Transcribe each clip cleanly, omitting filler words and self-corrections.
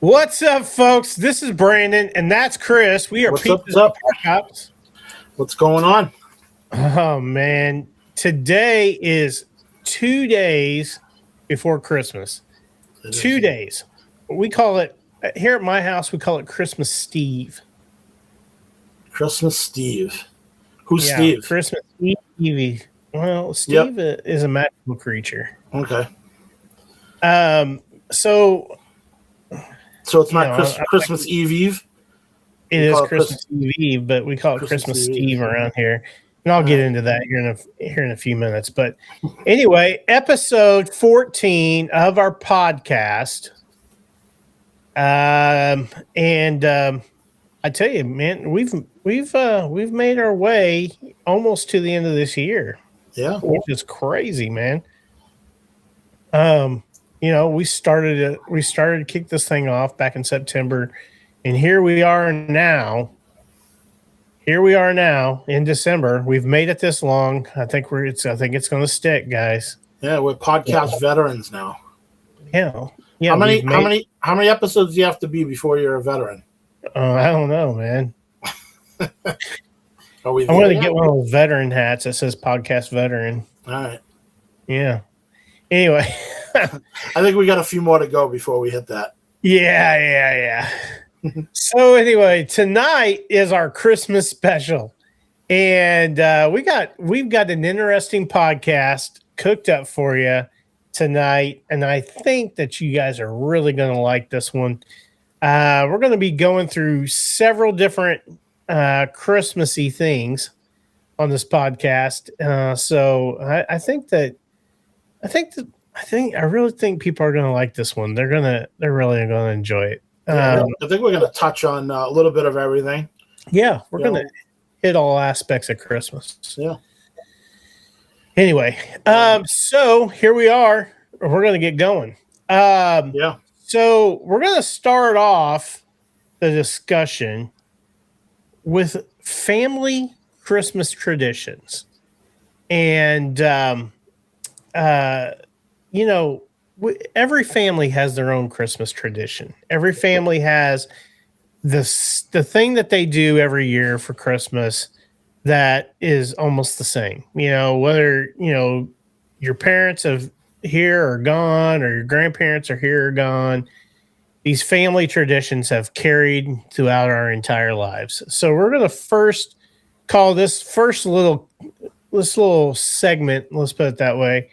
What's up, folks? This is Brandon, and that's Chris. We are What's up? Cops. What's going on? Oh, man. Today is 2 days before Christmas. 2 days. We call it, here at my house, we call it Christmas Steve. Christmas Steve. Who's Steve? Christmas Stevie. Well, Steve is a magical creature. Okay. So it's not Christmas Eve? It is Christmas Eve, but we call it Christmas Steve around here. And I'll get into that here in a few minutes. But anyway, episode 14 of our podcast. I tell you, man, we've made our way almost to the end of this year. Yeah. Which is crazy, man. We started to kick this thing off back in September, and here we are now in December. We've made it this long. I think it's going to stick, guys. Yeah, we're podcast veterans now. Yeah. How many episodes do you have to be before you're a veteran? I don't know, man. Are we? I want to get one of those veteran hats that says podcast veteran. All right. Yeah. Anyway, I think we got a few more to go before we hit that. Yeah. So anyway, tonight is our Christmas special, and we've got an interesting podcast cooked up for you tonight, and I think that you guys are really going to like this one. We're going to be going through several different Christmassy things on this podcast. So I really think people are going to like this one. They're really going to enjoy it. I think we're going to touch on a little bit of everything. Yeah, we're going to hit all aspects of Christmas. Yeah. Anyway, so here we are. We're going to get going. So we're going to start off the discussion with family Christmas traditions. And, every family has their own Christmas tradition. Every family has the thing that they do every year for Christmas that is almost the same. Whether, your parents are here or gone, or your grandparents are here or gone, these family traditions have carried throughout our entire lives. So we're going to first call this little segment, let's put it that way,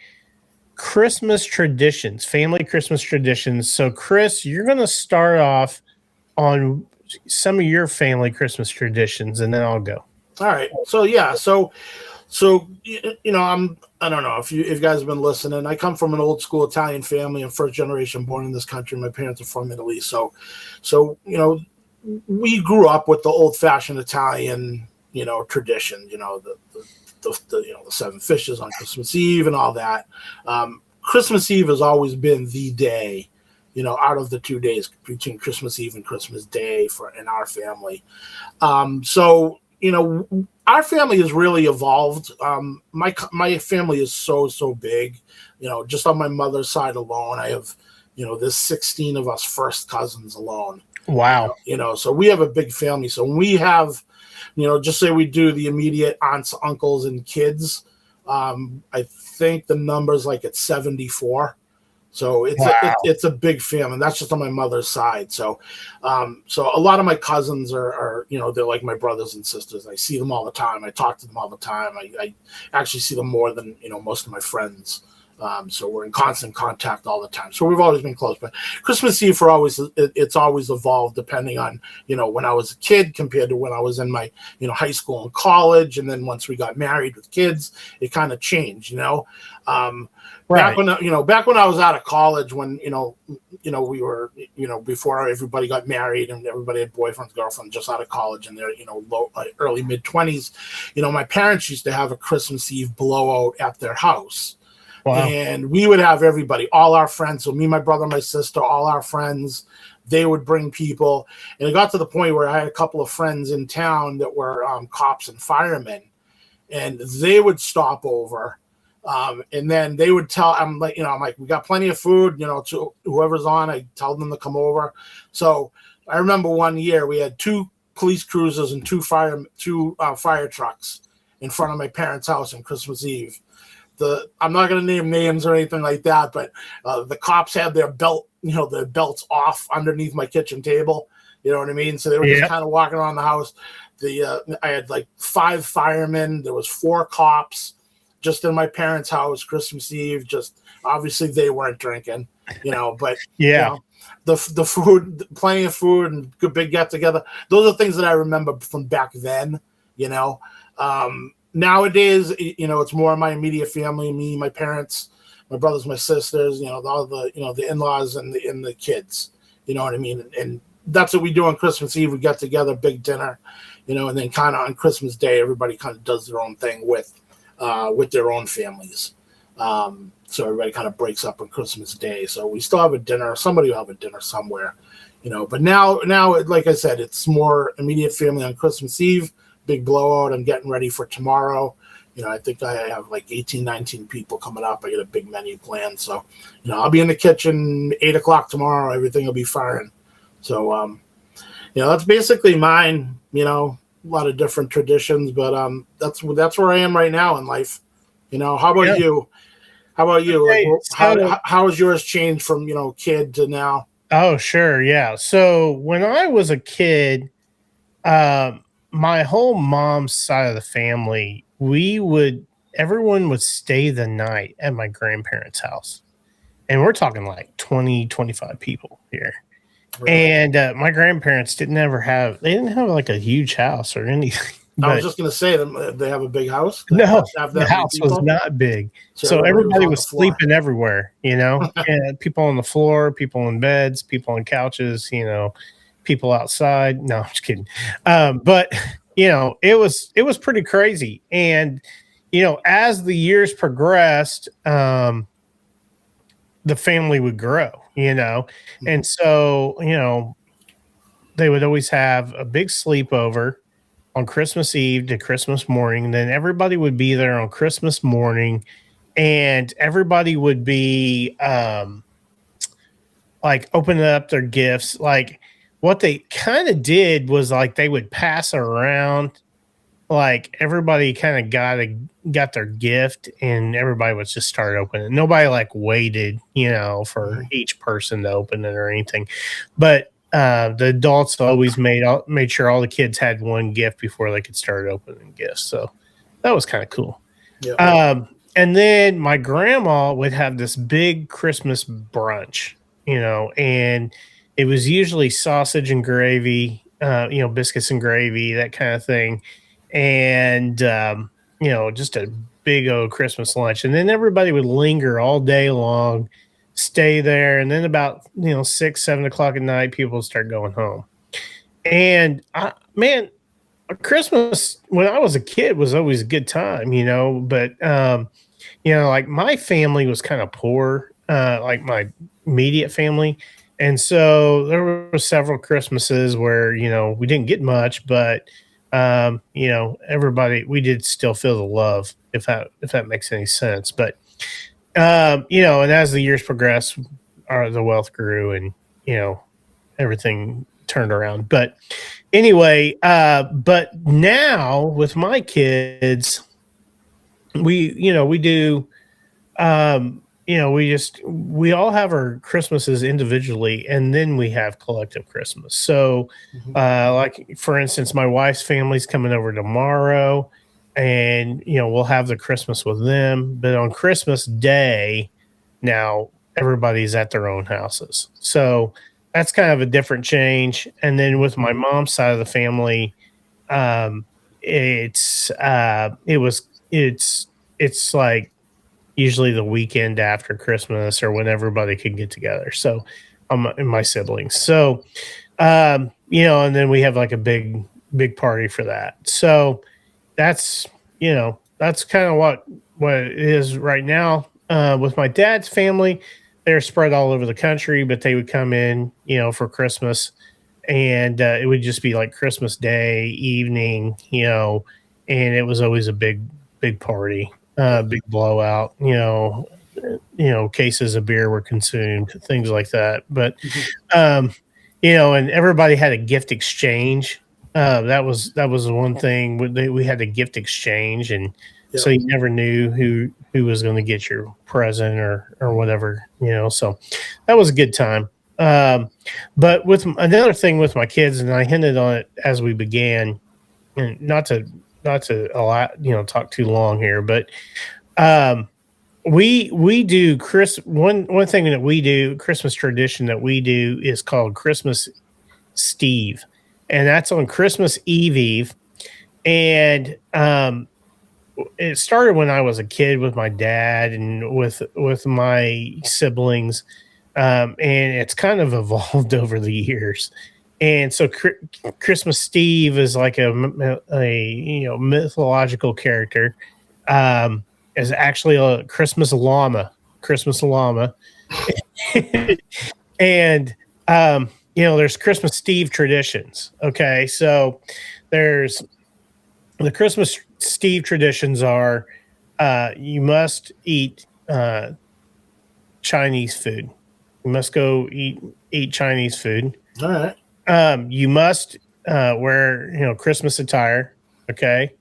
Christmas traditions, family Christmas traditions. So Chris, you're going to start off on some of your family Christmas traditions, and then I'll go. All right. So I don't know if you guys have been listening. I come from an old school Italian family. I'm first generation born in this country. My parents are from Italy. So we grew up with the old fashioned Italian, tradition, the seven fishes on Christmas Eve and all that. Christmas Eve has always been the day, out of the 2 days between Christmas Eve and Christmas Day in our family. Our family has really evolved. My family is so big. Just on my mother's side alone, I have, there's 16 of us first cousins alone. Wow. So we have a big family. So when we have, just say we do the immediate aunts, uncles, and kids, I think the number's like at 74. So it's a big family. That's just on my mother's side. So a lot of my cousins are they're like my brothers and sisters. I see them all the time. I talk to them all the time. I actually see them more than most of my friends. So we're in constant contact all the time. So we've always been close. But Christmas Eve it's always evolved depending on when I was a kid compared to when I was in my high school and college, and then once we got married with kids, it kind of changed. Right. Back when I was out of college, when we were before everybody got married and everybody had boyfriends, girlfriends, just out of college, and they're early mid-20s. My parents used to have a Christmas Eve blowout at their house. Wow. And we would have everybody, all our friends. So me, my brother, my sister, all our friends, they would bring people. And it got to the point where I had a couple of friends in town that were cops and firemen, and they would stop over. And then they would tell, I'm like, we got plenty of food, to whoever's on, I tell them to come over. So I remember one year we had 2 police cruisers and 2 fire trucks in front of my parents' house on Christmas Eve. I'm not going to name names or anything like that, but the cops had their belts off underneath my kitchen table. You know what I mean? So they were just kind of walking around the house. I had like 5 firemen. There was 4 cops just in my parents' house Christmas Eve. Just obviously they weren't drinking, but the food, plenty of food, and good big get together. Those are things that I remember from back then. Nowadays, it's more of my immediate family, me, my parents, my brothers, my sisters, all the in-laws and the kids, you know what I mean? And that's what we do on Christmas Eve. We get together, big dinner, and then kind of on Christmas Day, everybody kind of does their own thing with their own families. So everybody kind of breaks up on Christmas Day. So we still have a dinner. Somebody will have a dinner somewhere, but now, like I said, it's more immediate family on Christmas Eve. Big blowout. I'm getting ready for tomorrow. I think I have like 18, 19 people coming up. I got a big menu planned. So, I'll be in the kitchen 8:00 tomorrow. Everything will be firing. So, that's basically mine, a lot of different traditions, but that's where I am right now in life. How about you? How about you? Okay, how has yours changed from, kid to now? Oh, sure. Yeah. So when I was a kid, my whole mom's side of the family, everyone would stay the night at my grandparents' house. And we're talking like 20, 25 people here. Really? And my grandparents didn't have like a huge house or anything. I was just going to say, they have a big house. No, the house was not big. So everybody was sleeping everywhere, and people on the floor, people in beds, people on couches, people outside. No, I'm just kidding. But it was pretty crazy. And, as the years progressed, the family would grow, and so, they would always have a big sleepover on Christmas Eve to Christmas morning. And then everybody would be there on Christmas morning, and everybody would be, like opening up their gifts. Like, what they kind of did was like they would pass around, like everybody kind of got their gift, and everybody would just start opening. Nobody like waited, for each person to open it or anything. But the adults always made sure all the kids had one gift before they could start opening gifts. So that was kind of cool. Yeah. And then my grandma would have this big Christmas brunch, and it was usually sausage and gravy, biscuits and gravy, that kind of thing. And, just a big old Christmas lunch. And then everybody would linger all day long, stay there. And then about, 6, 7 o'clock at night, people would start going home. And Christmas when I was a kid was always a good time, but, like my family was kind of poor, like my immediate family. And so there were several Christmases where, we didn't get much, but, everybody, we did still feel the love, if that makes any sense. But, and as the years progressed, the wealth grew and, everything turned around. But anyway, but now with my kids, we do, we all have our Christmases individually, and then we have collective Christmas. So, like for instance, my wife's family's coming over tomorrow, and we'll have the Christmas with them. But on Christmas Day, now everybody's at their own houses. So that's kind of a different change. And then with my mom's side of the family, it's like usually the weekend after Christmas or when everybody can get together. So and my siblings. So, and then we have like a big party for that. So that's kind of what it is right now. with my dad's family, they're spread all over the country, but they would come in, for Christmas, and it would just be like Christmas Day evening, and it was always a big party, big blowout, cases of beer were consumed, things like that. But um, and everybody had a gift exchange. That was the one thing we had a gift exchange, and Yeah. so you never knew who was going to get your present or whatever. So that was a good time. But with another thing with my kids, and I hinted on it as we began, and not to a lot, talk too long here, but um, we do one thing that we do, Christmas tradition that we do, is called Christmas Steve, and that's on Christmas Eve. And it started when I was a kid with my dad and with my siblings, and it's kind of evolved over the years. And so Christmas Steve is like a mythological character. Is actually a Christmas llama, and there's Christmas Steve traditions. Okay, so there's the Christmas Steve traditions are you must eat Chinese food. You must go eat Chinese food. All right. You must wear Christmas attire. Okay,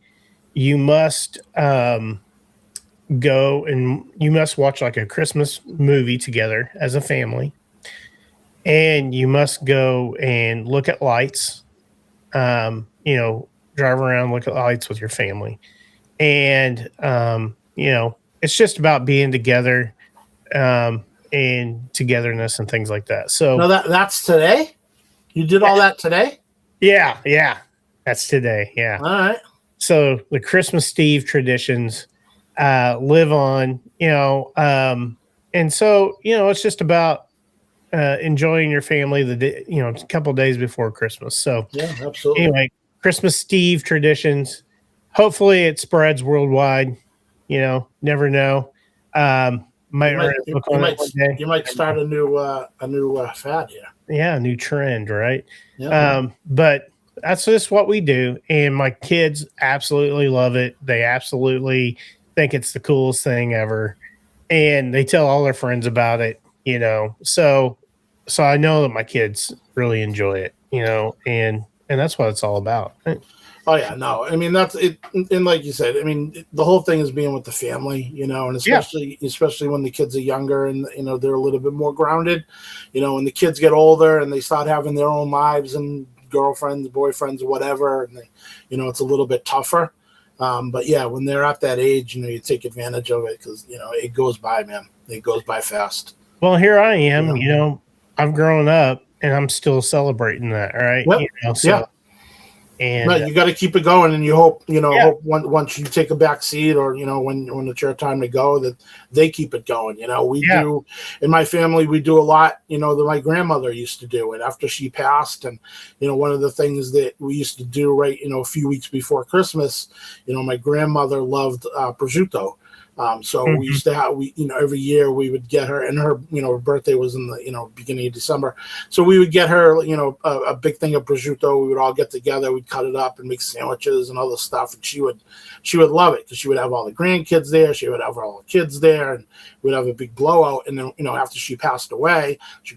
you must go and you must watch like a Christmas movie together as a family, and you must go and look at lights. Drive around, look at lights with your family, and it's just about being together, and togetherness and things like that. So No, that's today. You did all that today. yeah, that's today. Yeah. All right. So the Christmas Steve traditions live on, and so it's just about enjoying your family the day, a couple days before Christmas. So Yeah, absolutely. anyway, Christmas Steve traditions. Hopefully, it spreads worldwide. Never know. Might write a book on it one day. You might start a new fad here. Yeah, a new trend, right? Yeah. But that's just what we do, and my kids absolutely love it. They absolutely think it's the coolest thing ever, and they tell all their friends about it. So I know that my kids really enjoy it. And that's what it's all about. Oh yeah, no, I mean that's it, and like you said, I mean the whole thing is being with the family, and especially when the kids are younger and they're a little bit more grounded, when the kids get older and they start having their own lives and girlfriends, boyfriends, whatever, and it's a little bit tougher. But yeah, when they're at that age, you take advantage of it because it goes by, man. It goes by fast. Well, here I am. I've grown up and I'm still celebrating that, right? Yep. So, and right, you got to keep it going, and you hope hope once you take a back seat, or when it's your time to go, that they keep it going. We do in my family, we do a lot. That my grandmother used to do, and after she passed, and one of the things that we used to do right, a few weeks before Christmas, my grandmother loved prosciutto. So we used to have, every year we would get her, and her birthday was in the beginning of December, so we would get her a big thing of prosciutto. We would all get together, we'd cut it up and make sandwiches and all this stuff, and she would love it because she would have all the grandkids there, she would have all the kids there, and we'd have a big blowout. And then after she passed away, she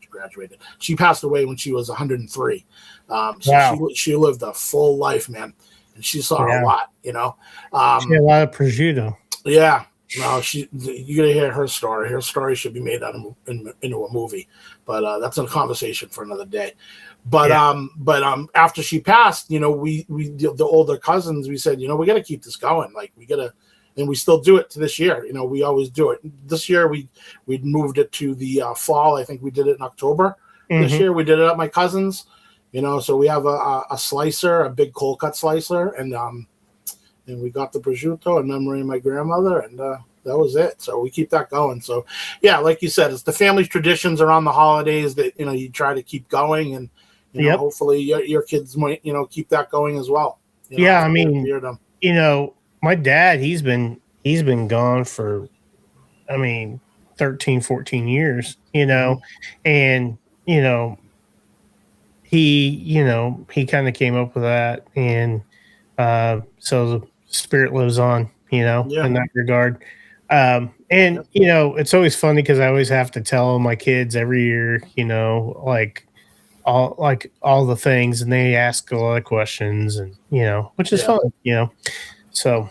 graduated. She passed away when she was 103. So wow. She lived a full life, man. And she saw a lot, she had a lot of prosciutto. Yeah, no, you gotta hear her story. Her story should be made into a movie, but that's a conversation for another day. But after she passed, we the older cousins, we said, we got to keep this going. Like we gotta, and we still do it to this year. We always do it. This year we moved it to the fall. I think we did it in October. Mm-hmm. This year we did it at my cousin's. So we have a slicer, a big cold cut slicer, and we got the prosciutto in memory of my grandmother, and that was it. So we keep that going. So yeah, like you said, it's the family traditions around the holidays that you try to keep going, and hopefully your kids might keep that going as well. I mean, my dad, he's been gone for I mean, 13, 14 years, you know, and, you know, he kind of came up with that. And so the spirit lives on, Yeah. in that regard. And, Yep. it's always funny because I always have to tell my kids every year, all the things, and they ask a lot of questions, and, which is Yeah. fun. So,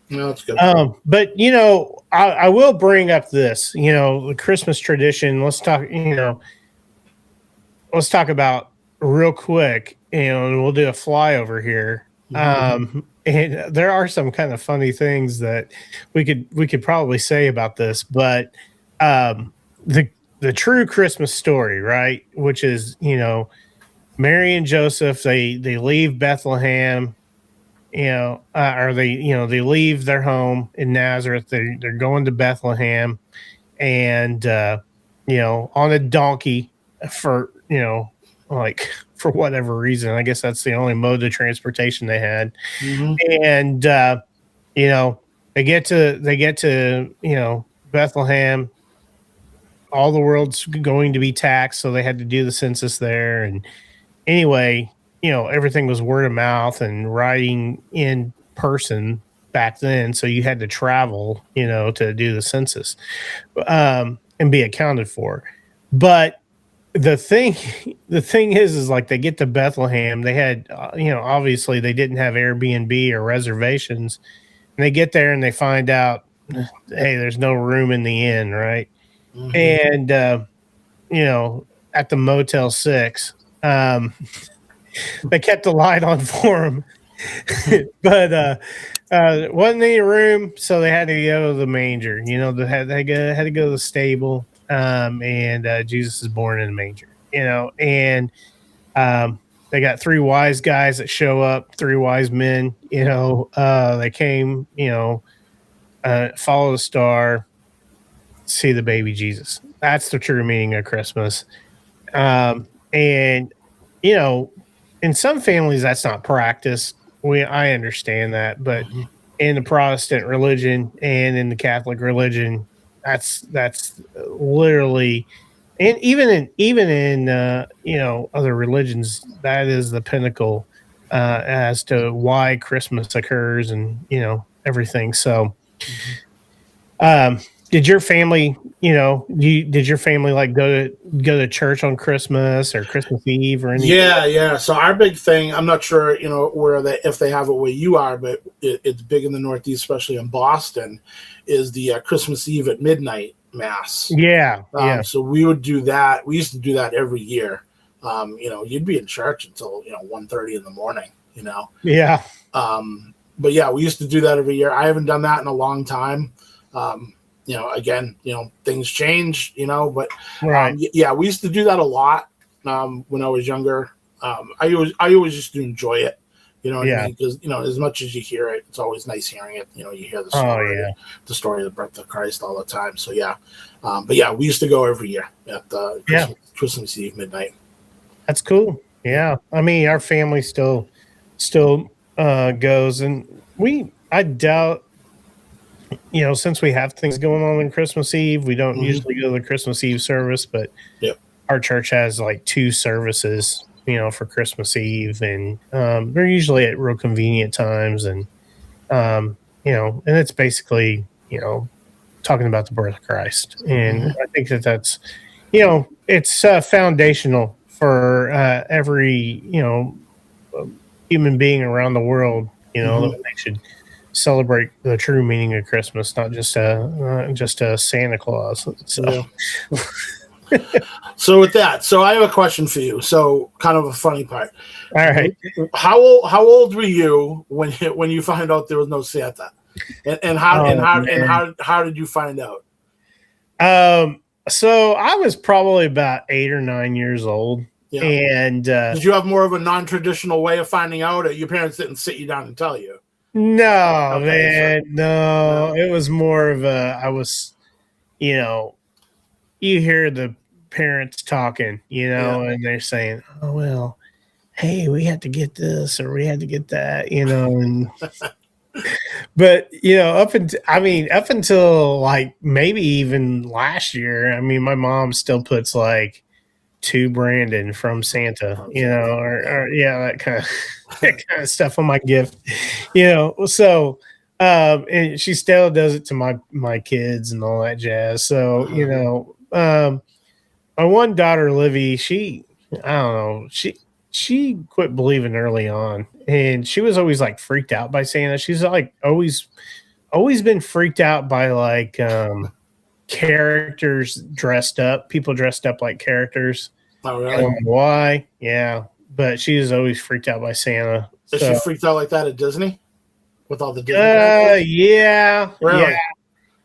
No, that's good. but I will bring up this, the Christmas tradition. Let's talk about real quick, and we'll do a flyover here. And there are some kind of funny things that we could probably say about this, but um, the true Christmas story, right? Which is, Mary and Joseph, they leave Bethlehem, or they leave their home in Nazareth. They're going to Bethlehem, and on a donkey for like for whatever reason. I guess that's the only mode of transportation they had. Mm-hmm. And you know they get to Bethlehem. All the world's going to be taxed, so they had to do the census there. And anyway, everything was word of mouth and writing in person back then, so you had to travel to do the census, and be accounted for. But the thing the thing is like, they get to Bethlehem. They had obviously they didn't have Airbnb or reservations, and they get there and they find out, hey, there's no room in the inn, right? Mm-hmm. And at the Motel 6, they kept the light on for them. But wasn't any room, so they had to go to the manger. They had to go to the stable. And Jesus is born in a manger. And they got three wise guys that show up, three wise men. They came. Follow the star, see the baby Jesus. That's the true meaning of Christmas. And in some families that's not practiced. I understand that, but Mm-hmm. in the Protestant religion and in the Catholic religion, that's literally, and even in other religions, that is the pinnacle as to why Christmas occurs, and everything. So, um, did your family, did your family like go to church on Christmas or Christmas Eve or anything? Yeah, yeah. So our big thing, I'm not sure, where they if they have it where you are, but it's big in the Northeast, especially in Boston, is the Christmas Eve at midnight mass. Yeah, yeah, So we would do that. We used to do that every year. You'd be in church until 1:30 in the morning. yeah. But yeah, we used to do that every year. I haven't done that in a long time. Again, things change. But Right. yeah, we used to do that a lot when I was younger. I always used to enjoy it. You know what I Yeah. mean? Because as much as you hear it, it's always nice hearing it. You hear the Oh story, yeah. the story of the birth of Christ all the time. So yeah, but yeah, we used to go every year at Yeah. Christmas Eve midnight. That's cool. Yeah. I mean, our family still goes, and I doubt, since we have things going on Christmas Eve, we don't Mm-hmm. usually go to the Christmas Eve service, but Yep. our church has like two services, for Christmas Eve, and they're usually at real convenient times, and and it's basically, talking about the birth of Christ. And Mm-hmm. I think that's, it's foundational for every, human being around the world, Mm-hmm. that they should celebrate the true meaning of Christmas, not just a Santa Claus. So, Yeah. So with that, so I have a question for you. So kind of a funny part. all right. How old were you when you found out there was no Santa, and how and Oh, how and man. how did you find out? So I was probably about 8 or 9 years old, Yeah. and Did you have more of a non-traditional way of finding out, or your parents didn't sit you down and tell you? no, Okay, man, no, no. it was more of I was, you know, you hear the parents talking, Yeah. and they're saying, "Oh well, hey, we had to get this or we had to get that," and But up until like maybe even last year, I mean, my mom still puts like to Brandon from Santa, or yeah, that kind of that kind of stuff on my gift, So, and she still does it to my kids and all that jazz. So, my one daughter, Livy, I don't know, she quit believing early on, and she was always like freaked out by Santa. She's like always been freaked out by like characters dressed up, people dressed up like characters. Oh, I really? don't know why. Yeah. But she was always freaked out by Santa. Is she freaked out like that at Disney with all the Disney characters? Yeah. Really?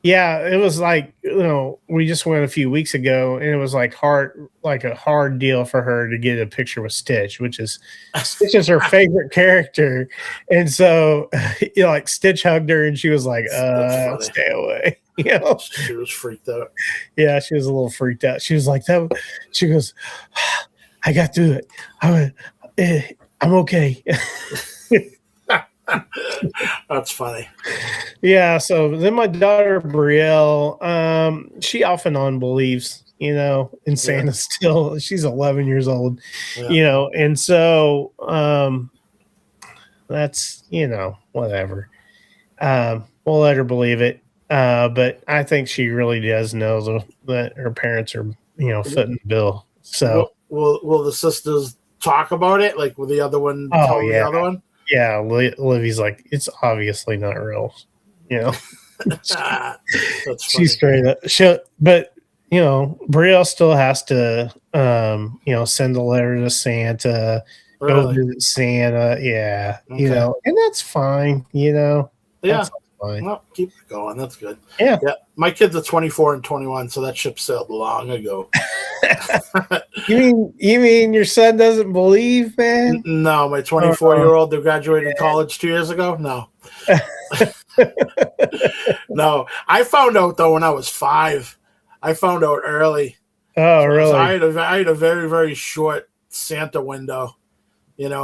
Yeah. It was like, we just went a few weeks ago, and it was like a hard deal for her to get a picture with Stitch, Stitch is her favorite character. And so, like Stitch hugged her, and she was like, stay away. She was freaked out. Yeah, she was a little freaked out. She was like that. She goes, I got through it. I'm okay. That's funny. Yeah. So then my daughter Brielle, she off and on believes, in Santa still. She's 11 years old, and so that's whatever. We'll let her believe it. But I think she really does know that her parents are, footing the bill. So will the sisters talk about it? Like, will the other one tell the other one? Yeah, Livy's like, it's obviously not real. That's she's straight up. But Brielle still has to, send a letter to Santa, go visit Santa. Yeah, Okay. and that's fine. Yeah. That's fine. Well, keep it going. That's good. Yeah. My kids are 24 and 21, so that ship sailed long ago. You mean your son doesn't believe, man? No, my 24-year-old that graduated college 2 years ago. No. No, I found out though when I was 5. I found out early. Oh, really? I had a very, very short Santa window.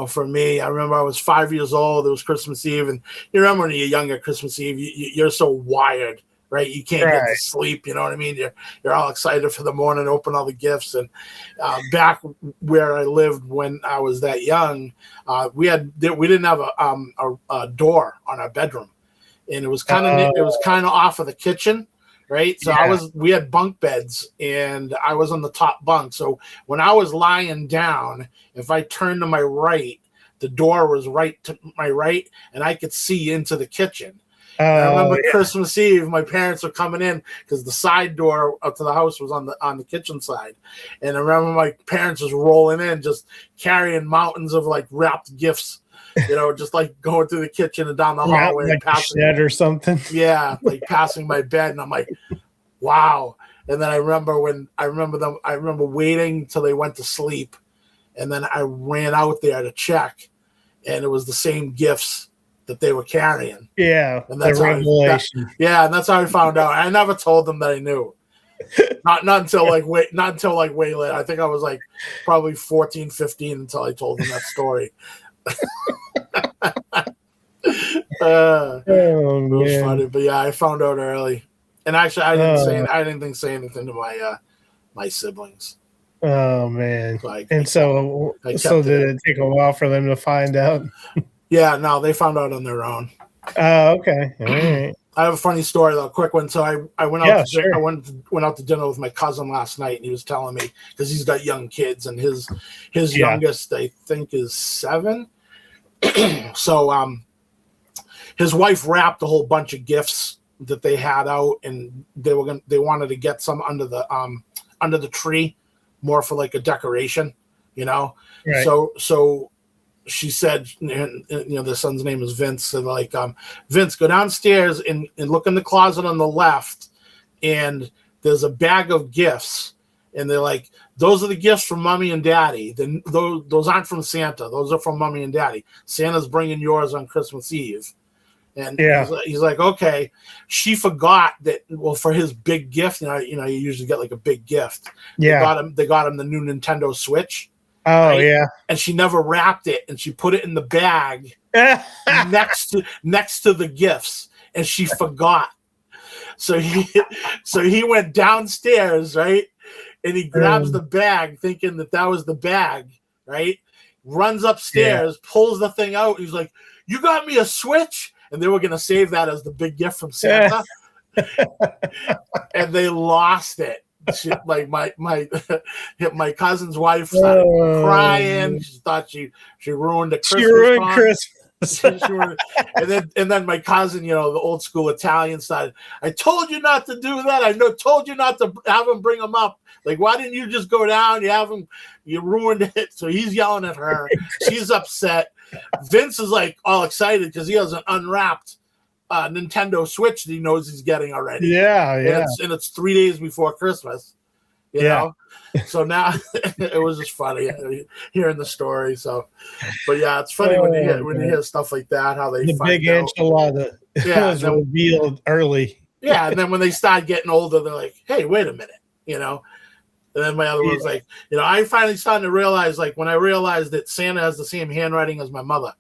For me, I remember I was 5 years old. It was Christmas Eve, and you remember when you're younger, Christmas Eve, you're so wired, right? You can't get to sleep. You know what I mean? You're all excited for the morning, open all the gifts. And back where I lived when I was that young, we didn't have a door on our bedroom, and it was kind of off of the kitchen. Right. So we had bunk beds, and I was on the top bunk. So when I was lying down, if I turned to my right, the door was right to my right, and I could see into the kitchen. I remember Christmas Eve, my parents were coming in because the side door up to the house was on the kitchen side. And I remember my parents was rolling in, just carrying mountains of like wrapped gifts. Just like going through the kitchen and down the hallway, like passing shed or something. Yeah, like passing my bed, and I'm like, wow. And then I remember waiting till they went to sleep, and then I ran out there to check, and it was the same gifts that they were carrying. Yeah, and that's revelation. And that's how I found out. I never told them that I knew. Not until way later. I think I was like probably 14, 15 until I told them that story. It was funny, but yeah, I found out early, and actually, I didn't say anything to my siblings. Oh man! So did it take a while for them to find out? Yeah, no, they found out on their own. Okay, all right. I have a funny story though, a quick one. So I went out. I went out to dinner with my cousin last night, and he was telling me because he's got young kids, and his youngest I think is 7. So his wife wrapped a whole bunch of gifts that they had out, and they wanted to get some under the tree, more for like a decoration, Right. So she said, their son's name is Vince. So like, Vince, go downstairs and look in the closet on the left, and there's a bag of gifts. And they're like, those are the gifts from mommy and daddy. Then those aren't from Santa. Those are from mommy and daddy. Santa's bringing yours on Christmas Eve. And he's like, okay. She forgot that. Well, for his big gift, you usually get like a big gift. Yeah. They got him the new Nintendo Switch. Oh, right? Yeah. And she never wrapped it, and she put it in the bag next to the gifts. and she forgot. So he went downstairs, right? And he grabs the bag, thinking that was the bag, right? Runs upstairs, pulls the thing out. He's like, "You got me a Switch?" And they were gonna save that as the big gift from Santa, and they lost it. She, like my cousin's wife started crying. She thought she ruined the Christmas. She ruined Christmas. and then my cousin, the old school Italian side. I told you not to do that. Told you not to have him bring him up. Like, why didn't you just go down? You ruined it. So he's yelling at her. She's upset. Vince is like all excited because he has an unwrapped Nintendo Switch that he knows he's getting already. Yeah. And it's 3 days before Christmas. You know? So now it was just funny hearing the story. So, but yeah, it's funny when you hear stuff like that, how the big enchilada was revealed early. Yeah, and then when they start getting older, they're like, "Hey, wait a minute," And then my other one's like, I finally started to realize, like, when I realized that Santa has the same handwriting as my mother.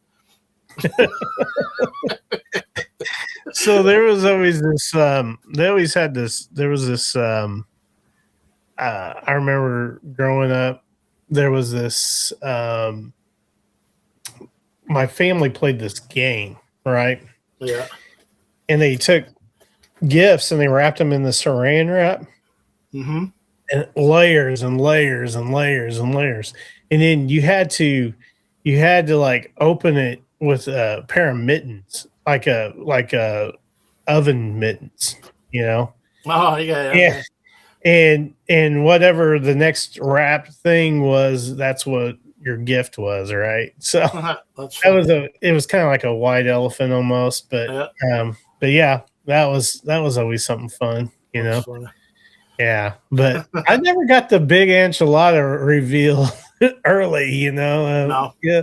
So there was always this. They always had this. There was this. I remember growing up, there was this. My family played this game, right? Yeah. And they took gifts and they wrapped them in the saran wrap. Mm-hmm. And layers and layers and layers and layers. And then you had to like open it with a pair of mittens, like a oven mittens, Oh, yeah. And whatever the next wrapped thing was, that's what your gift was, right? So it was kind of like a white elephant almost, but yeah, that was always something fun, Yeah, but I never got the big enchilada reveal early, No. Yeah,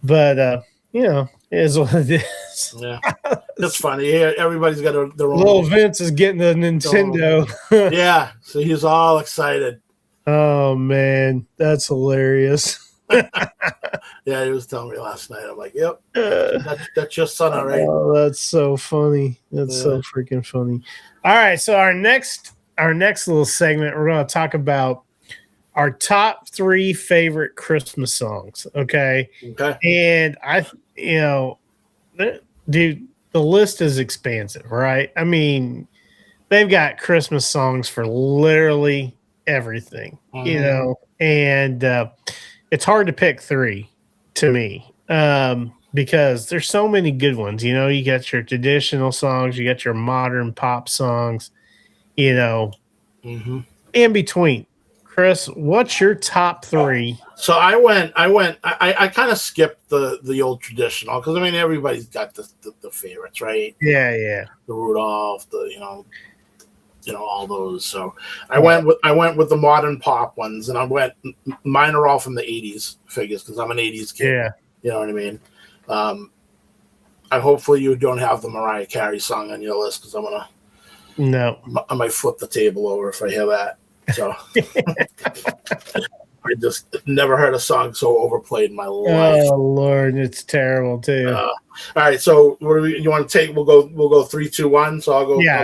but it is what it is. Yeah, it's funny. Yeah, everybody's got their own. Little Vince is getting a Nintendo. Yeah, so he's all excited. Oh man, that's hilarious. Yeah, he was telling me last night. I'm like, "Yep, that's your son, all right." Oh, that's so funny. That's so freaking funny. All right, so our next little segment, we're going to talk about our top 3 favorite Christmas songs. Okay. And dude, the list is expansive, right? I mean, they've got Christmas songs for literally everything, and it's hard to pick 3 to me. Because there's so many good ones, you got your traditional songs, you got your modern pop songs, in between. Chris, what's your top 3? So I kind of skipped the old traditional, because I mean everybody's got the favorites, right? Yeah. The Rudolph, all those. So I went with the modern pop ones, and mine are all from the 80s figures, because I'm an 80s kid. Yeah. You know what I mean? Hopefully you don't have the Mariah Carey song on your list, because I might flip the table over if I hear that. So I just never heard a song so overplayed in my life. Oh Lord, it's terrible too. All right, so what do you want to take? We'll go 3, 2, 1. So I'll go. Yeah.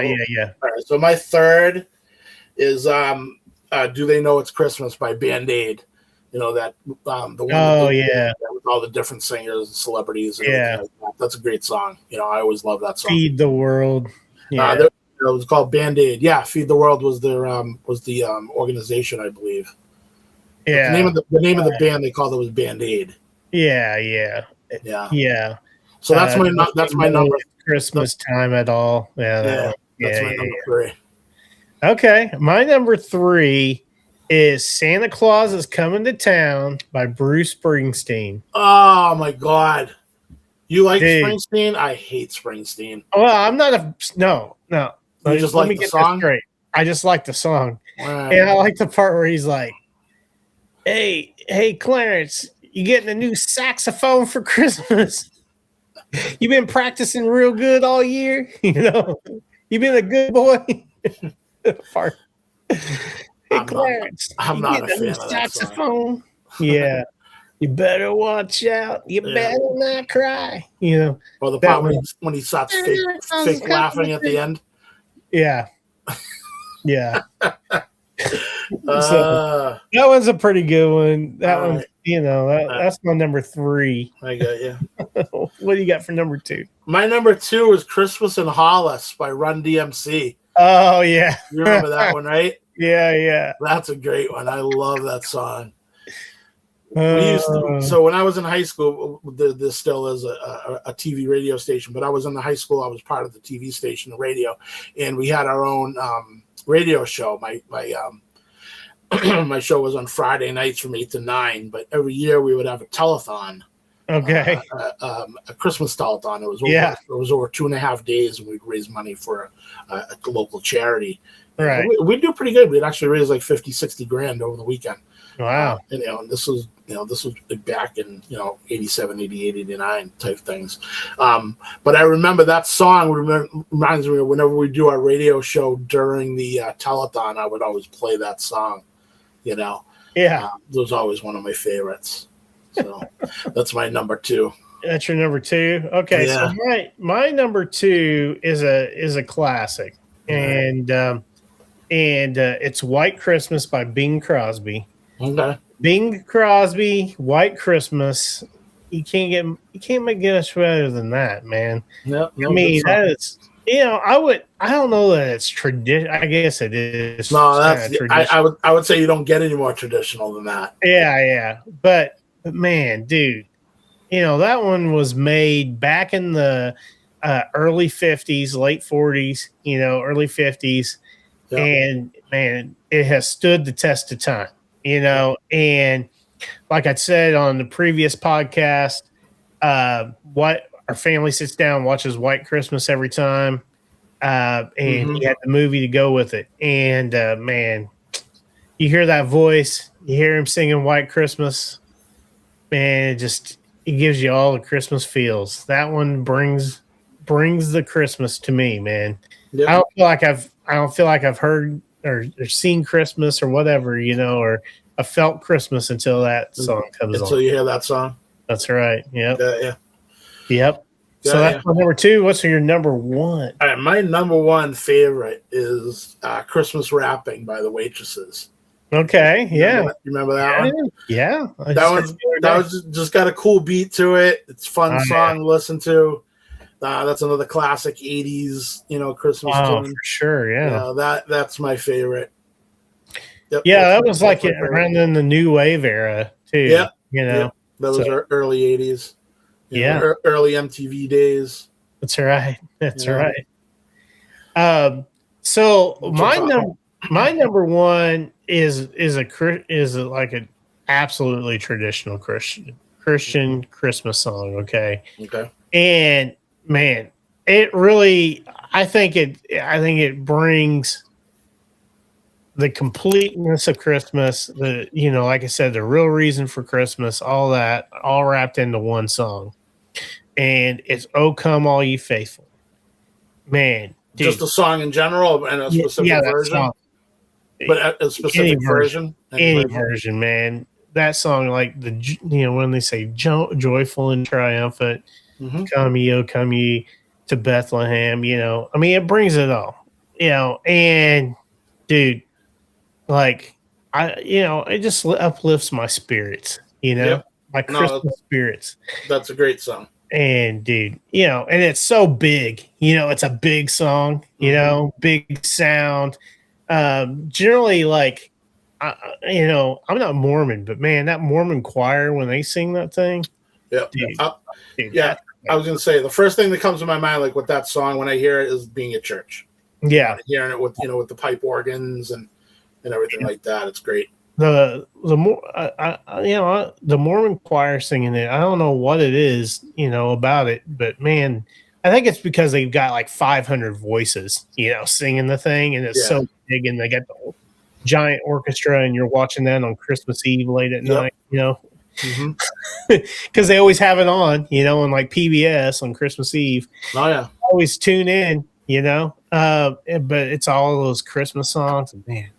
All right, so my third is "Do They Know It's Christmas" by Band Aid. That the one. With all the different singers and celebrities. And like that. That's a great song. I always love that song. Feed the World. Yeah. It was called Band Aid. Yeah, Feed the World was their organization, I believe. Yeah. The name of the band they called it was Band Aid. Yeah. So that's my number. Christmas time at all. That's my number 3. Okay, my number 3 is "Santa Claus Is Coming to Town" by Bruce Springsteen. Oh my God. You like Springsteen? I hate Springsteen. Well, I'm not no. You just like the song? Straight. I just like the song. Right. And I like the part where he's like, Hey, Clarence, you getting a new saxophone for Christmas? You been practicing real good all year? You been a good boy? Part. Hey, Clarence, I'm not a fan of that saxophone. Yeah. You better watch out. You better not cry. You know, Or the that part when he starts fake laughing at the end. Yeah. Yeah. So Uh, that one's a pretty good one. That all one's, right. you know, that's my number 3. I got you. What do you got for number 2? My number 2 is Christmas in Hollis by Run DMC. Oh yeah. You remember that one, right? Yeah. That's a great one. I love that song. We used to, so when I was in high school, there still is a TV radio station, but I was in the high school. I was part of the TV station, the radio, and we had our own radio show. My my show was on Friday nights from 8 to 9, but every year we would have a telethon. Okay. A Christmas telethon. It was over 2.5 days, and we'd raise money for a local charity. Right. We'd do pretty good. We'd actually raise like 50, 60 grand over the weekend. Wow. And this was back in 87, 88, 89 type things. But I remember that song reminds me of whenever we do our radio show during the telethon, I would always play that song. Yeah. It was always one of my favorites. So that's my number 2. That's your number 2. Okay. Yeah. So my number 2 is a classic, and it's White Christmas by Bing Crosby. Okay. Bing Crosby, White Christmas. You can't get much better than that, man. No, I mean, that is, I don't know that it's tradition. I guess it is. No, that's I would say you don't get any more traditional than that. Yeah. But man, dude, that one was made back in the early 50s, late 40s, early 50s. Yep. And man, it has stood the test of time. And like I said on the previous podcast, what our family sits down, watches White Christmas every time, and he had the movie to go with it. And man, you hear that voice, you hear him singing White Christmas, man, it gives you all the Christmas feels. That one brings the Christmas to me, man. Yep. I don't feel like I've heard or seen Christmas or whatever, or I felt Christmas until that song comes on. Until you hear that song. That's right. Yep. Yeah. Yep. So that's my number 2. What's your number 1? All right, my number 1 favorite is Christmas Wrapping by the Waitresses. Okay. Yeah. You remember that one? Yeah. That was just got a cool beat to it. It's a fun song to listen to. That's another classic 80s, Christmas tune. For sure, yeah. That's my favorite. Yep, that was like around in the new wave era too. Yeah, that was early 80s. Early MTV days. That's right. That's right. So my number 1 is like an absolutely traditional Christian Christmas song. Okay. And man, it really, I think it brings the completeness of Christmas, like I said, the real reason for Christmas, all that, all wrapped into one song. And it's "Oh Come All Ye Faithful." Man, dude. Just a song in general and a specific version. Song. But a specific version. Any version, man. That song, like when they say joyful and triumphant, come ye to Bethlehem, I mean, it brings it all, and dude, like it just uplifts my spirits, my Christmas spirits. That's a great song. And dude, and it's so big, it's a big song, big sound. Generally, like, I'm not Mormon, but man, that Mormon choir, when they sing that thing. Yeah. Dude, I was going to say, the first thing that comes to my mind, like with that song, when I hear it, is being at church. Yeah. Hearing it with, with the pipe organs and everything like that. It's great. The Mormon choir singing it, I don't know what it is, about it, but man, I think it's because they've got like 500 voices, singing the thing, and it's so big, and they got the whole giant orchestra, and you're watching that on Christmas Eve late at night, because they always have it on, on like PBS on Christmas Eve. Oh yeah, always tune in, but it's all those Christmas songs, and man,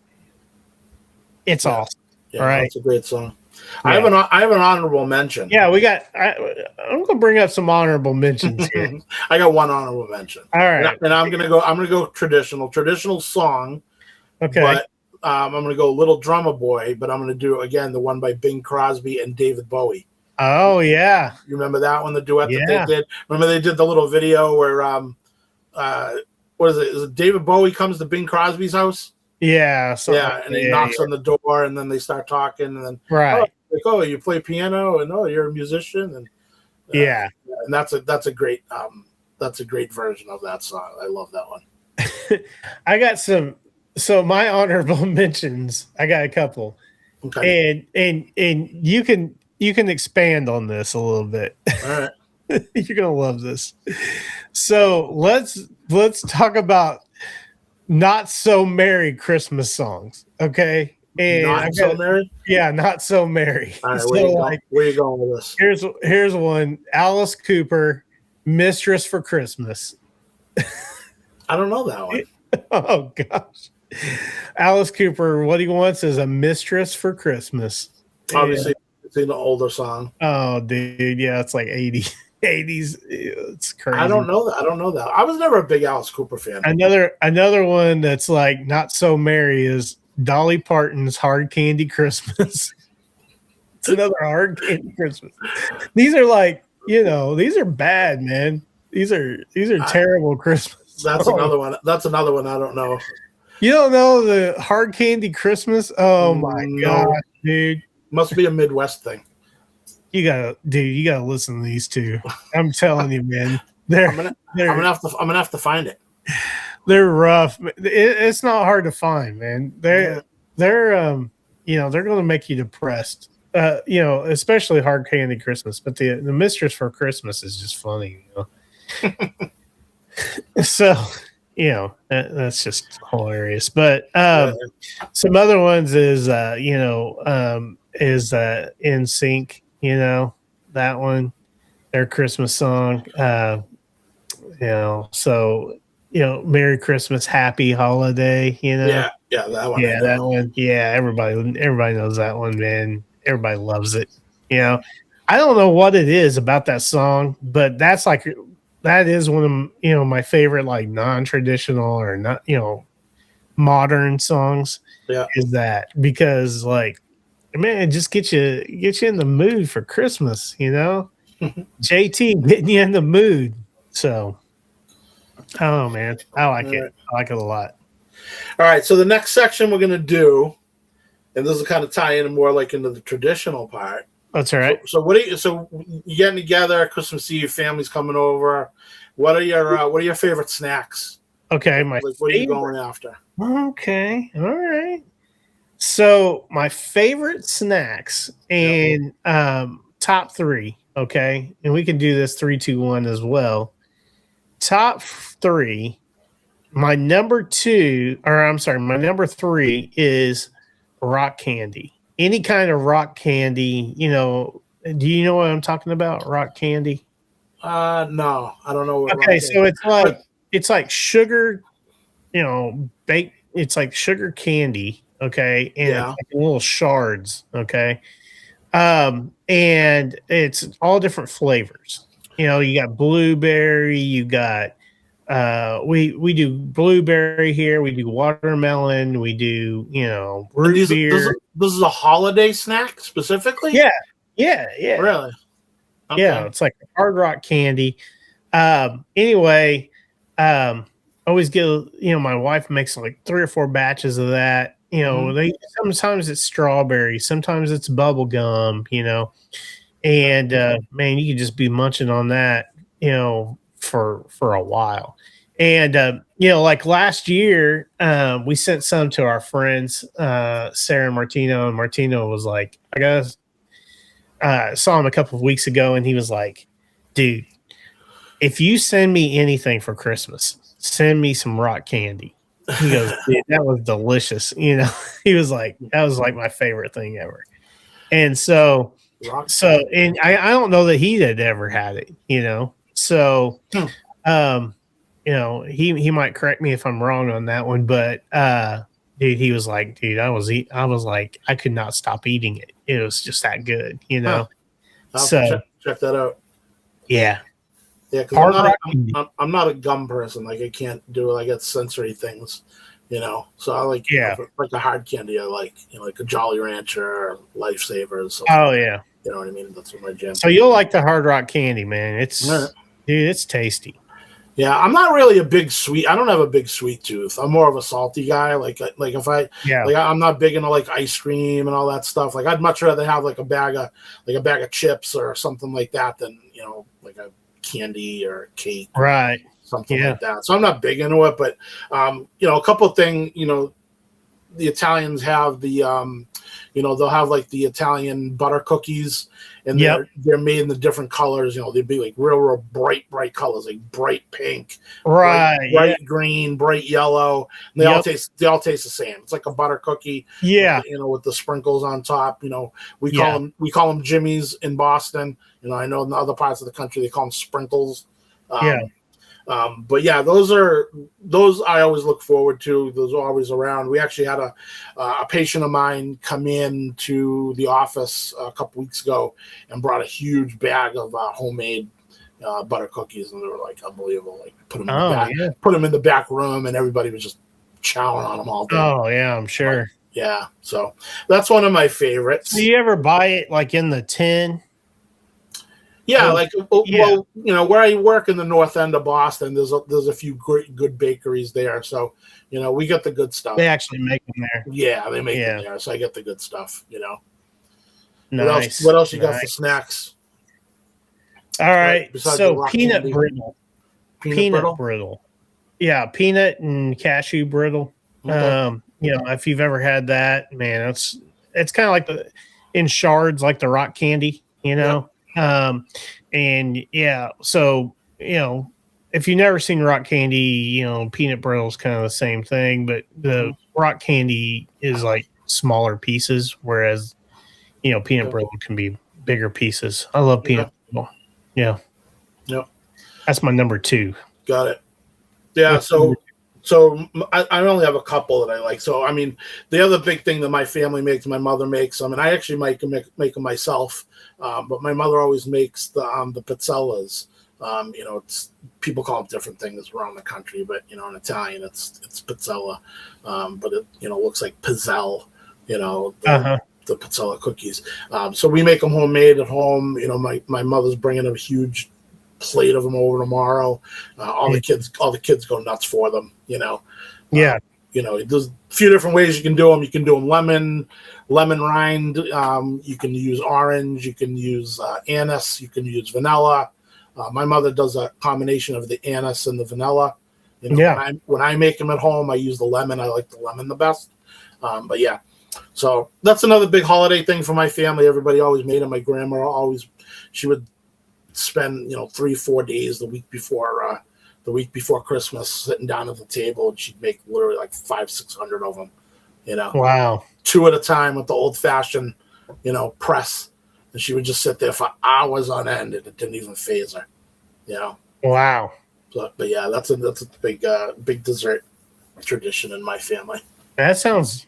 it's awesome. Yeah, all right, it's a great song. I have an honorable mention. Yeah, I'm gonna bring up some honorable mentions here. I got one honorable mention. All right, and I'm gonna go traditional song. okay. But I'm gonna go Little Drummer Boy. But I'm gonna do again the one by Bing Crosby and David Bowie. Oh yeah, You remember that one, the duet that Yeah. they did? Remember they did the little video where what is it? Is it David Bowie comes to Bing Crosby's house? yeah, And he knocks on the door, and then they start talking, and then right. oh, you play piano, and oh, you're a musician, and Yeah, and that's a great version of that song. I love that one. I got some. So my honorable mentions, I got a couple, Okay, and you can expand on this a little bit. all right. You're gonna love this. So let's talk about not so merry Christmas songs, okay? And Not So Merry. Yeah, not so merry. All right, So where you going with this? here's one: Alice Cooper, "Mistress for Christmas." I don't know that one. Oh gosh, Alice Cooper, what he wants is a mistress for Christmas. Obviously, it's an older song. Oh, dude, yeah, it's like 80s. It's crazy. I don't know that. I was never a big Alice Cooper fan. Another one that's like not so merry is Dolly Parton's "Hard Candy Christmas." It's another Hard Candy Christmas. These are like, these are bad, man. These are terrible Christmas. That's another one. That's another one I don't know. You don't know the Hard Candy Christmas? Oh my god, dude! Must be a Midwest thing. You gotta listen to these two. I'm telling you, man. I'm gonna have to find it. They're rough. It's not hard to find, man. They're gonna make you depressed. Especially Hard Candy Christmas. But the Mistress for Christmas is just funny, So, that's just hilarious. But some other ones is In Sync. That one, their Christmas song. Merry Christmas, Happy Holiday. Yeah, that one. Yeah, that one. Yeah, everybody knows that one, man. Everybody loves it. I don't know what it is about that song, but that is one of my favorite like non-traditional or not modern songs. Yeah, is that because like, man, it just get you in the mood for Christmas, JT getting you in the mood. So, oh man, I like it. I like it a lot. All right, so the next section we're gonna do, and this will kind of tie in more like into the traditional part. That's all right. So you getting together, Christmas Eve, family's coming over. What are your favorite snacks? Okay, what are you going after? Okay, all right. So my favorite snacks and top three, okay, and we can do this 3, 2, 1 as well. Top three. My number three is rock candy. Any kind of rock candy. Do you know what I'm talking about? Rock candy. No, I don't know. Okay, so it's like sugar, baked. It's like sugar candy. Okay. And it's like little shards. Okay. And it's all different flavors. You got blueberry, you got we do blueberry here, we do watermelon, we do, root beer. This is a holiday snack specifically? Yeah. Really? Okay. Yeah, it's like hard rock candy. Anyway, always get my wife makes like 3 or 4 batches of that. Sometimes it's strawberry, sometimes it's bubble gum, and man, you can just be munching on that, for a while. And like last year, we sent some to our friends, Sarah and Martino was like, I guess saw him a couple of weeks ago, and he was like, dude, if you send me anything for Christmas, send me some rock candy. He goes, dude, that was delicious. He was like, that was like my favorite thing ever. And so and I don't know that he had ever had it, so, he might correct me if I'm wrong on that one, but, dude, he was like, dude, I was like, I could not stop eating it. It was just that good, you know. I'll So check that out. yeah, Yeah, because Hard Rock Candy. I'm not a gum person. Like I can't do it. I get sensory things, you know. So I like like a hard candy. I like like a Jolly Rancher, or Lifesavers. Oh yeah, you know what I mean. That's what my jam. so you'll like the Hard Rock Candy, man. It's Right. dude, it's tasty. Yeah, I'm not really a big sweet. I don't have a big sweet tooth. I'm more of a salty guy. Like if I I'm not big into like ice cream and all that stuff. Like I'd much rather have like a bag of chips or something like that than like a candy or a cake, right? Something like that. So I'm not big into it, but a couple of things. The Italians have the they'll have like the Italian butter cookies, and they're made in the different colors. They'd be like real bright colors, like bright pink, right, bright green, bright yellow. And they all taste the same. It's like a butter cookie, with the sprinkles on top. We call them Jimmy's in Boston. I know in other parts of the country they call them sprinkles. But yeah, those I always look forward to. Those are always around. We actually had a patient of mine come in to the office a couple weeks ago and brought a huge bag of homemade butter cookies, and they were like unbelievable. Like put them in the back room, and everybody was just chowing on them all day. Oh yeah, I'm sure. Yeah, so that's one of my favorites. Do you ever buy it like in the tin? Yeah, well, where I work in the north end of Boston, there's a few good bakeries there, so we get the good stuff. They actually make them there. Yeah, they make them there, so I get the good stuff. Nice. What else you got for snacks? All right, so peanut brittle. Peanut brittle. Yeah, peanut and cashew brittle. Okay. If you've ever had that, man, it's kind of like in shards, like the rock candy. And yeah, so if you've never seen rock candy, peanut brittle is kind of the same thing, but the rock candy is like smaller pieces, whereas peanut brittle can be bigger pieces. I love peanut brittle. Yeah. That's my number 2. Got it. Yeah. So I only have a couple that I like. So I mean, the other big thing that my family makes, my mother makes them, and I actually make them myself. But my mother always makes the pizzellas. It's people call them different things around the country, but in Italian it's pizzella. But it looks like pizzelle. The pizzella cookies. So we make them homemade at home. My mother's bringing a huge plate of them over tomorrow. All the kids go nuts for them. There's a few different ways you can do them. You can do them lemon rind. You can use orange. You can use anise. You can use vanilla. My mother does a combination of the anise and the vanilla. When I make them at home, I use the lemon. I like the lemon the best. But yeah, so that's another big holiday thing for my family. Everybody always made them. My grandma she would spend 3-4 days the week before Christmas sitting down at the table, and she'd make literally like 500-600 of them. Wow, 2 at a time with the old fashioned press, and she would just sit there for hours on end, and it didn't even faze her. Wow. But yeah, that's a big dessert tradition in my family. That sounds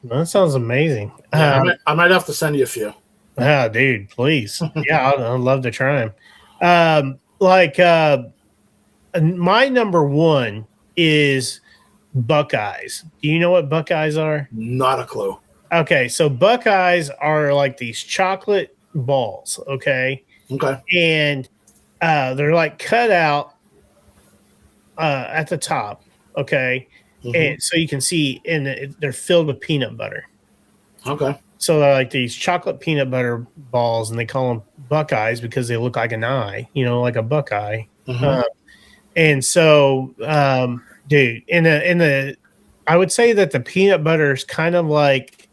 amazing. Yeah, I might have to send you a few. Oh, dude, please. Yeah, I'd love to try them. My number 1 is Buckeyes. Do you know what Buckeyes are? Not a clue. Okay, so Buckeyes are like these chocolate balls, okay? Okay. And they're like cut out at the top, okay? Mm-hmm. And so you can see, and they're filled with peanut butter. Okay. So they're like these chocolate peanut butter balls, and they call them Buckeyes because they look like an eye, like a Buckeye. Mm-hmm. And so, dude, I would say that the peanut butter is kind of like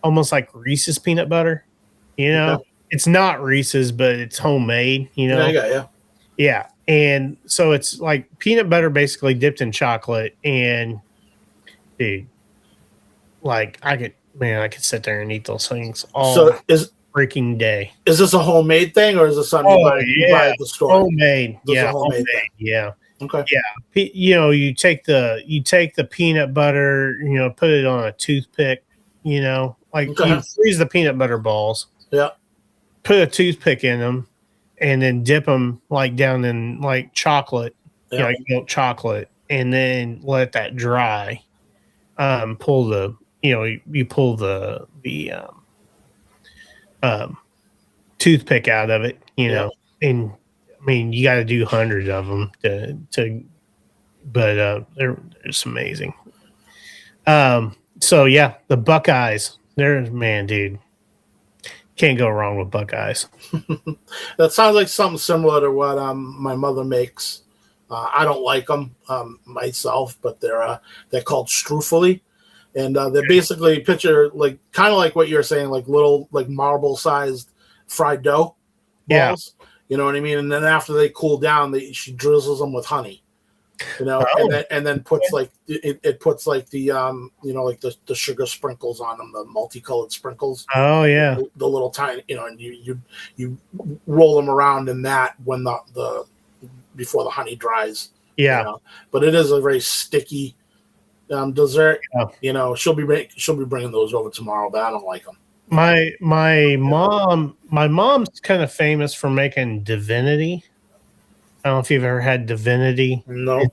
almost like Reese's peanut butter. Okay. It's not Reese's, but it's homemade. Yeah. And so it's like peanut butter basically dipped in chocolate, and dude, like I could sit there and eat those things all freaking day. Is this a homemade thing, or is this something you buy at the store? Homemade. Yeah, homemade. Yeah. Okay. You take the peanut butter, put it on a toothpick, like Okay. you freeze the peanut butter balls, Yeah. put a toothpick in them, and then dip them like down in like chocolate, Yeah. like milk chocolate, and then let that dry. Pull the you pull the toothpick out of it, Yeah. and I mean you got to do hundreds of them to but they're it's amazing. So yeah, the Buckeyes, they're man, dude, can't go wrong with Buckeyes. That sounds like something similar to what my mother makes. I don't like them myself, but they're called strufoli, and they're basically picture like kind of like what you're saying, like little like marble sized fried dough Yeah. balls. You know what I mean? And then after they cool down, she drizzles them with honey. Oh, And then puts like it puts like the like the sugar sprinkles on them, the multicolored sprinkles, oh yeah, the little tiny, and you roll them around in that when the before the honey dries. yeah. But it is a very sticky dessert. Yeah. She'll be bringing those over tomorrow, but I don't like them. My mom's kind of famous for making divinity. I don't know if you've ever had divinity. No.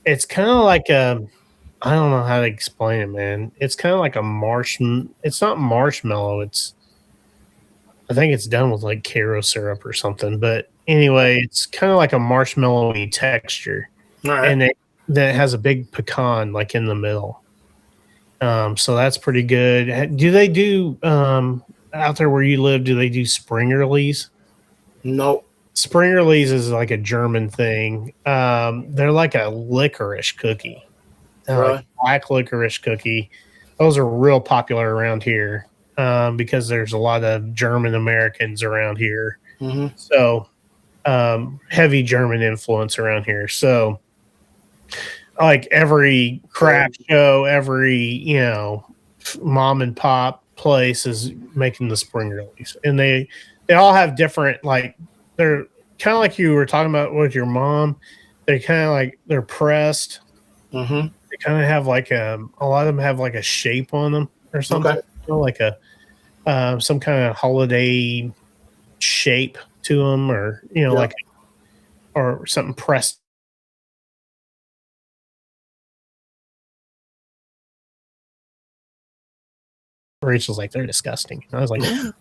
It's kind of like I don't know how to explain it, man. It's kind of like a it's not marshmallow. I think it's done with like Caro syrup or something. But anyway, it's kind of like a marshmallowy texture, All right. and then it has a big pecan like in the middle. So that's pretty good. Do they do out there where you live? Do they do Springerles? No. Springerles is like a German thing. They're like a licorice cookie, Really? like black licorice cookie. Those are real popular around here because there's a lot of German Americans around here. Mm-hmm. So heavy German influence around here. So like every craft show, every mom and pop place is making the Springerles, and they all have different like they're kind of like you were talking about with your mom. They kind of like they're pressed. Mm-hmm. They kind of have like a lot of them have like a shape on them or something, Okay. like some kind of holiday shape to them, or like or something pressed. Rachel's like they're disgusting. And I was like, I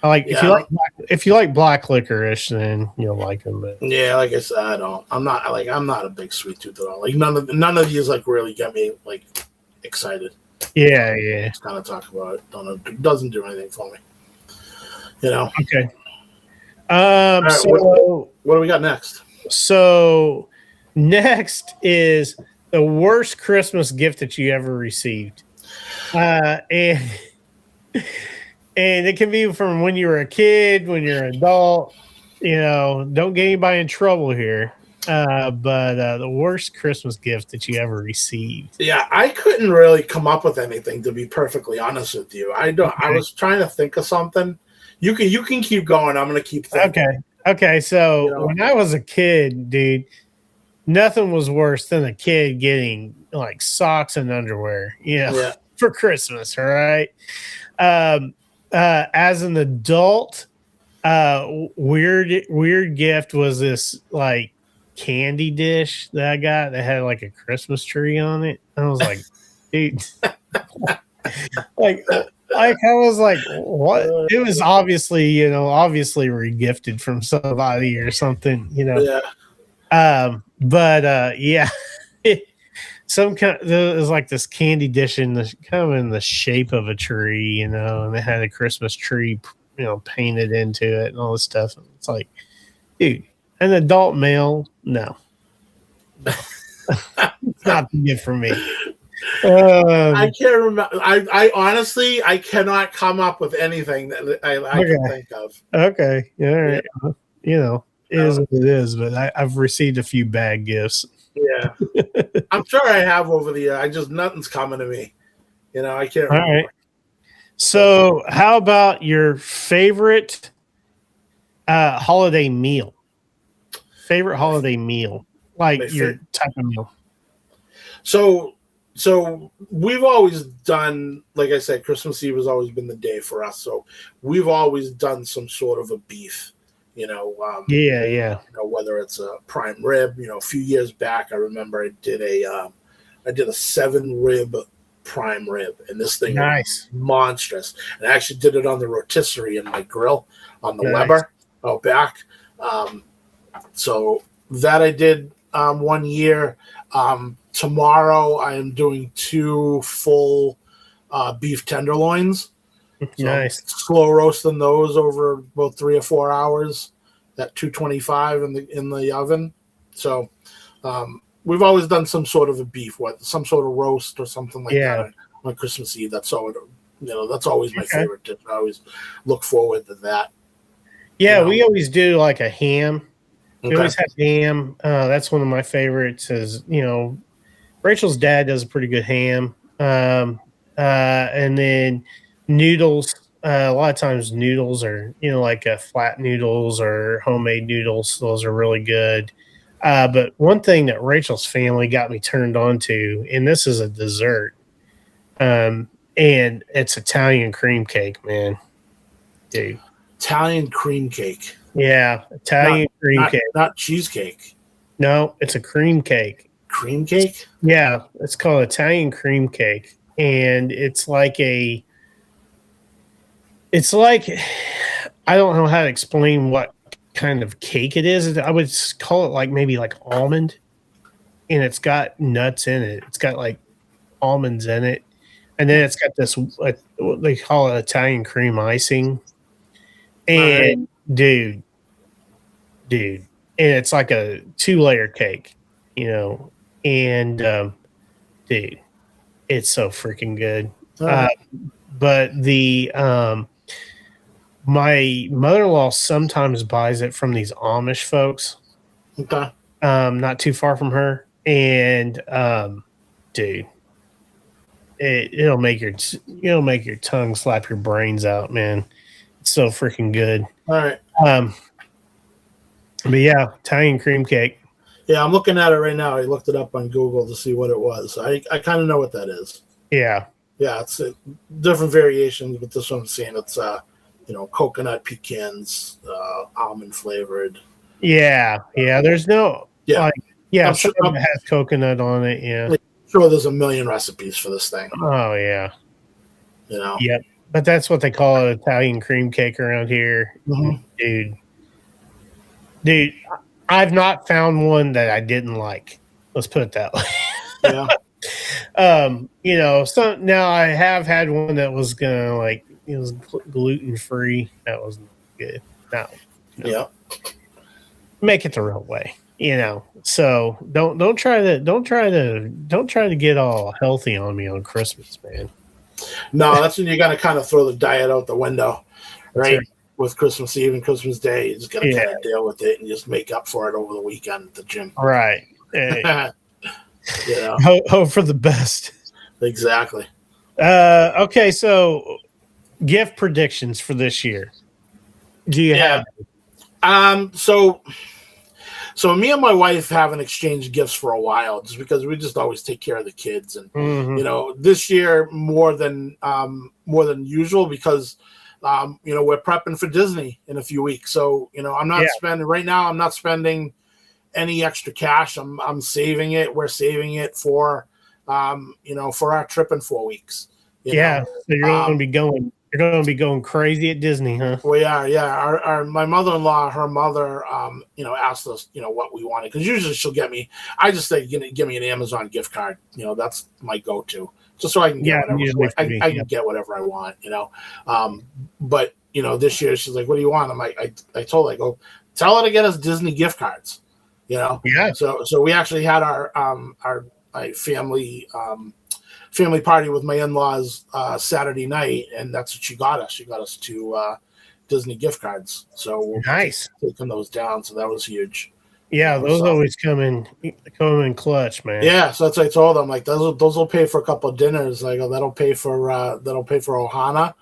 like if you like black licorice, then you'll like them. But yeah, like I said, I'm not a big sweet tooth at all. Like none of these like really get me like excited. Yeah. Just kind of talk about it. It doesn't do anything for me. Okay. Right, so what do we got next? So next is the worst Christmas gift that you ever received. And it can be from when you were a kid, when you're an adult, don't get anybody in trouble here. But the worst Christmas gift that you ever received. Yeah, I couldn't really come up with anything, to be perfectly honest with you. I was trying to think of something. You can keep going. I'm gonna keep thinking. Okay. So when I was a kid, dude, nothing was worse than a kid getting like socks and underwear, for Christmas. All right. As an adult, weird gift was this like candy dish that I got that had like a Christmas tree on it. I was like, dude, like I was like, what? It was obviously regifted from somebody or something, Yeah. But yeah, some kind there was like this candy dish in the shape of a tree, and it had a Christmas tree, painted into it and all this stuff. It's like, dude, an adult male, no, it's not the gift for me. I can't remember. I honestly, I cannot come up with anything that I can think of. Okay, yeah, all right. It is what it is, but I've received a few bad gifts. Yeah, I'm sure I have over the year. Nothing's coming to me. I can't remember. All right. So, how about your favorite holiday meal? favorite holiday meal, like My your type of meal. So we've always done, like I said, Christmas Eve has always been the day for us. So we've always done some sort of a beef, Yeah, whether it's a prime rib. A few years back, I remember I did a 7 rib prime rib, and this thing nice, was monstrous. And I actually did it on the rotisserie in my grill on the nice. Weber out back. So that I did 1 year. Tomorrow I am doing 2 full beef tenderloins. So Nice. slow roasting those over about 3 or 4 hours at 225 in the oven. So we've always done some sort of a beef, some sort of roast or something like that on Christmas Eve. That's always my favorite dish. I always look forward to that. Yeah, we always do like a ham. We Okay. always have ham. That's one of my favorites. Rachel's dad does a pretty good ham. And then noodles. A lot of times noodles are, like flat noodles or homemade noodles. Those are really good. But one thing that Rachel's family got me turned on to, and this is a dessert, and it's Italian cream cake, man. Dude. Italian cream cake. Yeah, Italian cream cake. Not cheesecake. No, it's a cream cake. Cream cake? Yeah, it's called Italian cream cake. And it's like I don't know how to explain what kind of cake it is. I would call it maybe like almond, and it's got nuts in it. It's got like almonds in it. And then it's got this, what they call it, Italian cream icing. And dude, and it's like a 2-layer cake, and dude, it's so freaking good. But my mother-in-law sometimes buys it from these Amish folks. Okay. Not too far from her, and dude, it'll make your tongue slap your brains out, man. It's so freaking good. All right. But yeah, Italian cream cake. Yeah, I'm looking at it right now. I looked it up on Google to see what it was. I kind of know what that is. Yeah. Yeah, it's different variations, but this one I'm seeing it's coconut pecans, almond flavored. Yeah. There's no I'm sure it has coconut on it. Yeah. I'm sure there's a million recipes for this thing. Oh yeah. Yep. But that's what they call an Italian cream cake around here. Mm-hmm. Dude, I've not found one that I didn't like. Let's put it that way. Yeah. So now I have had one that was it was gluten free. That wasn't good. No. Yeah. Make it the real way. So don't try to get all healthy on me on Christmas, man. No, that's when you got to kind of throw the diet out the window, right? With Christmas Eve and Christmas Day, you just got to kind of deal with it and just make up for it over the weekend at the gym. Right. Hope for the best. Exactly. Okay, so gift predictions for this year. Do you have? So me and my wife haven't exchanged gifts for a while, just because we just always take care of the kids, and this year more than usual, because we're prepping for Disney in a few weeks. So I'm not spending right now. I'm not spending any extra cash. I'm saving it. We're saving it for for our trip in 4 weeks. So you're going to be going. You're going to be going crazy at Disney, huh? We are, yeah. My mother-in-law, her mother, asked us, what we wanted, because usually she'll get me. I just say, give me an Amazon gift card. That's my go-to, just so I can get whatever I can get whatever I want. But this year she's like, "What do you want?" I'm like, I told her, I go, tell her to get us Disney gift cards. Yeah. So we actually had our family party with my in-laws Saturday night, and that's what she got us. She got us 2 Disney gift cards. So we'll nice, taking those down. So that was huge. Yeah, those always come in clutch, man. Yeah, so that's what I told them. Like those will pay for a couple of dinners. Like that'll pay for Ohana,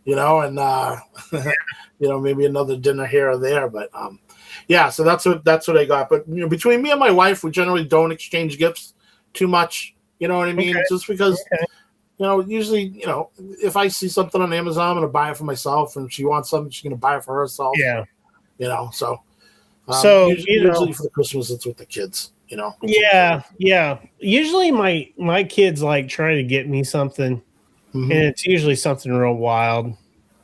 and maybe another dinner here or there. But Yeah, so that's what I got. But between me and my wife, we generally don't exchange gifts too much. You know what I mean? Okay. Just because Okay. usually, if I see something on Amazon, I'm gonna buy it for myself, and if she wants something, she's gonna buy it for herself. Yeah. So So, usually for the Christmas, it's with the kids. yeah, yeah. Usually my kids like try to get me something, Mm-hmm. and it's usually something real wild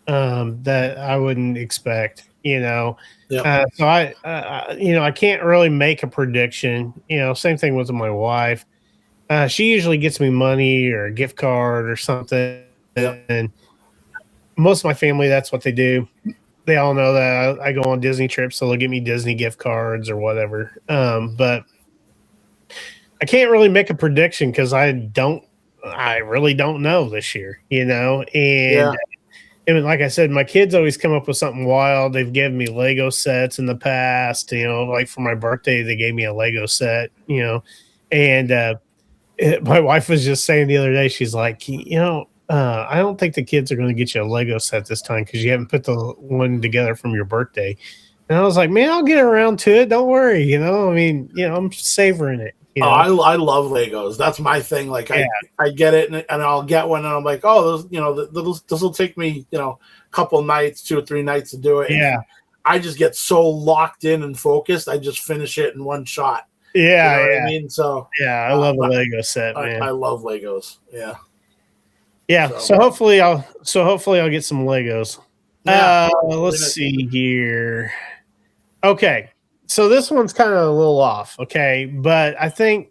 that I wouldn't expect. Yep. So I can't really make a prediction. Same thing with my wife. She usually gets me money or a gift card or something, Yep. and most of my family, that's what they do. They all know that I go on Disney trips, so they'll give me Disney gift cards or whatever. But I can't really make a prediction because I really don't know this year, Yeah. and like I said, my kids always come up with something wild. They've given me Lego sets in the past, like for my birthday, they gave me a Lego set, and my wife was just saying the other day, she's like, I don't think the kids are going to get you a Lego set this time because you haven't put the one together from your birthday. And I was like, man, I'll get around to it. Don't worry. I mean, I'm savoring it. Oh, I love Legos. That's my thing. Like I get it and I'll get one and I'm like, oh, this will take me, a couple nights, 2 or 3 nights to do it. Yeah. And I just get so locked in and focused. I just finish it in one shot. Yeah. What I mean? So yeah, I love a Lego set, man. I love Legos. Yeah. Yeah. So hopefully I'll get some Legos. Yeah. Let's see here. Okay. So this one's kind of a little off, okay? But I think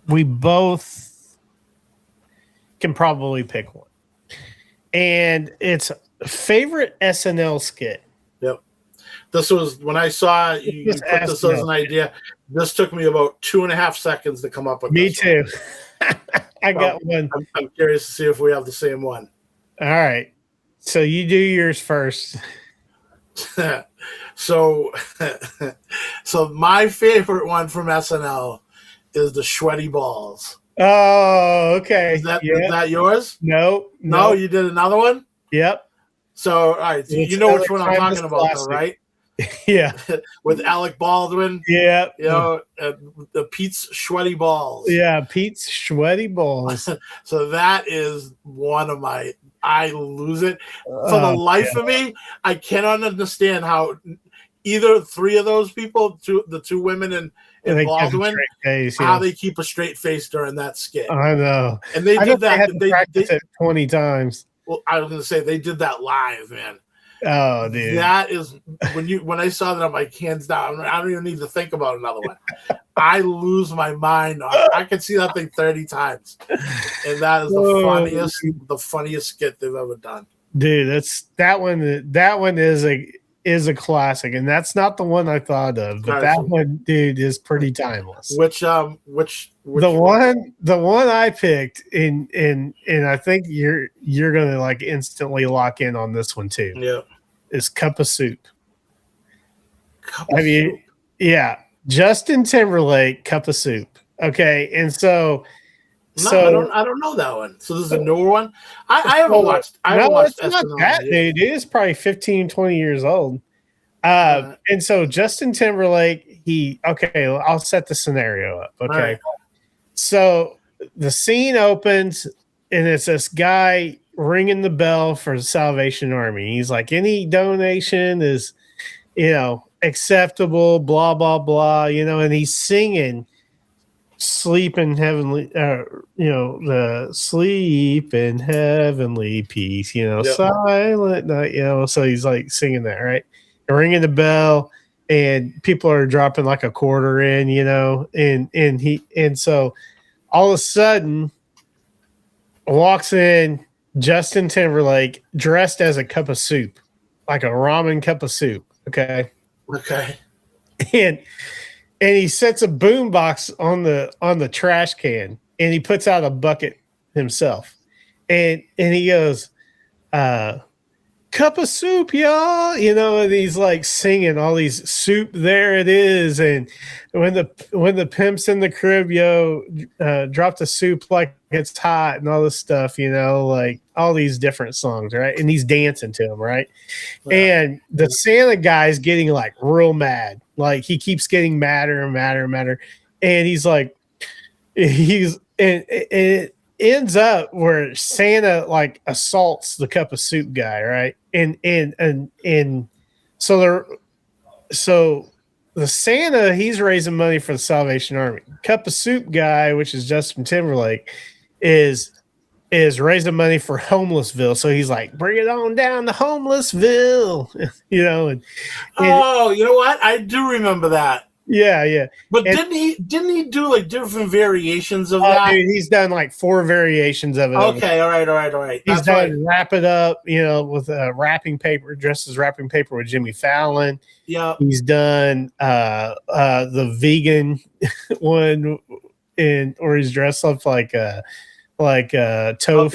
we both can probably pick one. And it's favorite SNL skit. Yep. This was when I saw you put this as an idea. This took me about 2.5 seconds to come up with. Me too. I got one. I'm curious to see if we have the same one. All right. So you do yours first. So my favorite one from SNL is the sweaty balls. Oh, okay. Is that yours? No, you did another one? Yep. So, all right. So you know which one I'm talking about, though, right? Yeah. With Alec Baldwin. Yeah. The Pete's sweaty balls. Yeah, Pete's sweaty balls. So that is one of my. I lose it for the life of me. I cannot understand how either 3 of those people, the 2 women and Baldwin, how they keep a straight face during that skit. I know, and they did that. They practiced it 20 times. Well, I was going to say they did that live, man. Oh, dude, that is when I saw that, I'm like, hands down. I don't even need to think about another one. I lose my mind. I could see that thing 30 times, and that is the funniest skit they've ever done. Dude, that one is a classic, and that's not the one I thought of, but that one, dude, is pretty timeless. Which the one I picked, and I think you're gonna like instantly lock in on this one too. Yeah, is Cup of Soup. Yeah, Justin Timberlake, Cup of Soup. Okay, and so I don't know that one. So this is a newer one. I haven't watched. It's not that dude. It is probably 15, 20 years old. And so Justin Timberlake, I'll set the scenario up. Okay. Right. So the scene opens and it's this guy ringing the bell for the Salvation Army. He's like, any donation is, acceptable, blah, blah, blah, and he's singing Sleep in Heavenly, the Sleep in Heavenly Peace, Silent Night, so he's like singing that, right? And ringing the bell, and people are dropping like a quarter in, and so all of a sudden walks in Justin Timberlake dressed as a cup of soup, like a ramen cup of soup. Okay. And he sets a boombox on the trash can, and he puts out a bucket himself, and he goes, cup of soup, y'all. And he's like singing all these soup. There it is. And when the pimp's in the crib, drop the soup like it's hot and all this stuff, like all these different songs, right? And he's dancing to them, right? Yeah. And the Santa guy's getting like real mad. Like he keeps getting madder and madder and madder. And he's like, and it ends up where Santa like assaults the cup of soup guy, right? And so the Santa, he's raising money for the Salvation Army. Cup of soup guy, which is Justin Timberlake, is raising money for Homelessville. So he's like, bring it on down to Homelessville, and oh, you know what? I do remember that. Yeah. But didn't he do like different variations of that? Dude, he's done like 4 variations of it. Okay, all right. He's done Wrap It Up, with wrapping paper, dressed as wrapping paper with Jimmy Fallon. Yeah. He's done the vegan one, or he's dressed up like tofu,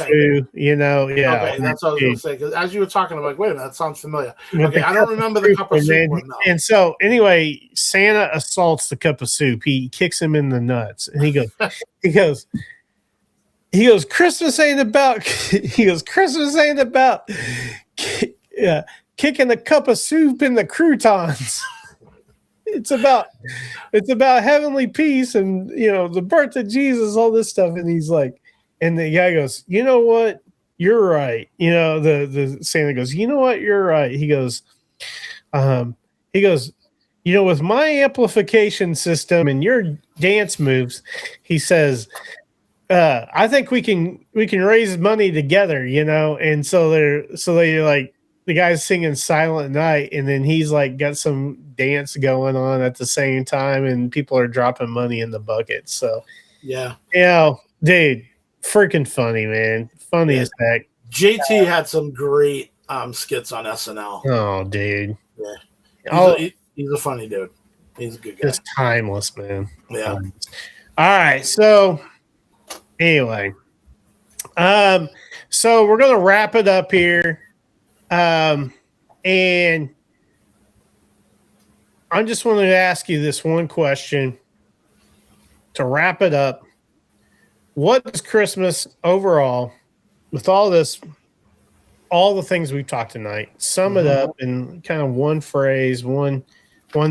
Okay. Yeah. Okay, that's what I was going to say. Because as you were talking, I'm like, wait a minute, that sounds familiar. Okay, I don't remember the cup of soup one, though. And so, anyway, Santa assaults the cup of soup. He kicks him in the nuts, and he goes, Christmas ain't about. Christmas ain't about kicking a cup of soup in the croutons. It's about heavenly peace and the birth of Jesus, all this stuff. And he's like. And the guy goes, you know what? You're right. The Santa goes, you know what? You're right. He goes, with my amplification system and your dance moves, he says, I think we can raise money together, And so they're like, the guy's singing Silent Night, and then he's like got some dance going on at the same time, and people are dropping money in the bucket. So yeah, dude. Freaking funny, man. Funny as heck. JT had some great skits on SNL. Oh, dude. Yeah. He's a funny dude. He's a good guy. It's timeless, man. Yeah. All right. So, anyway. So we're going to wrap it up here. And I just wanted to ask you this one question to wrap it up. What is Christmas overall, with all this, all the things we've talked tonight? Sum it up in kind of one phrase, one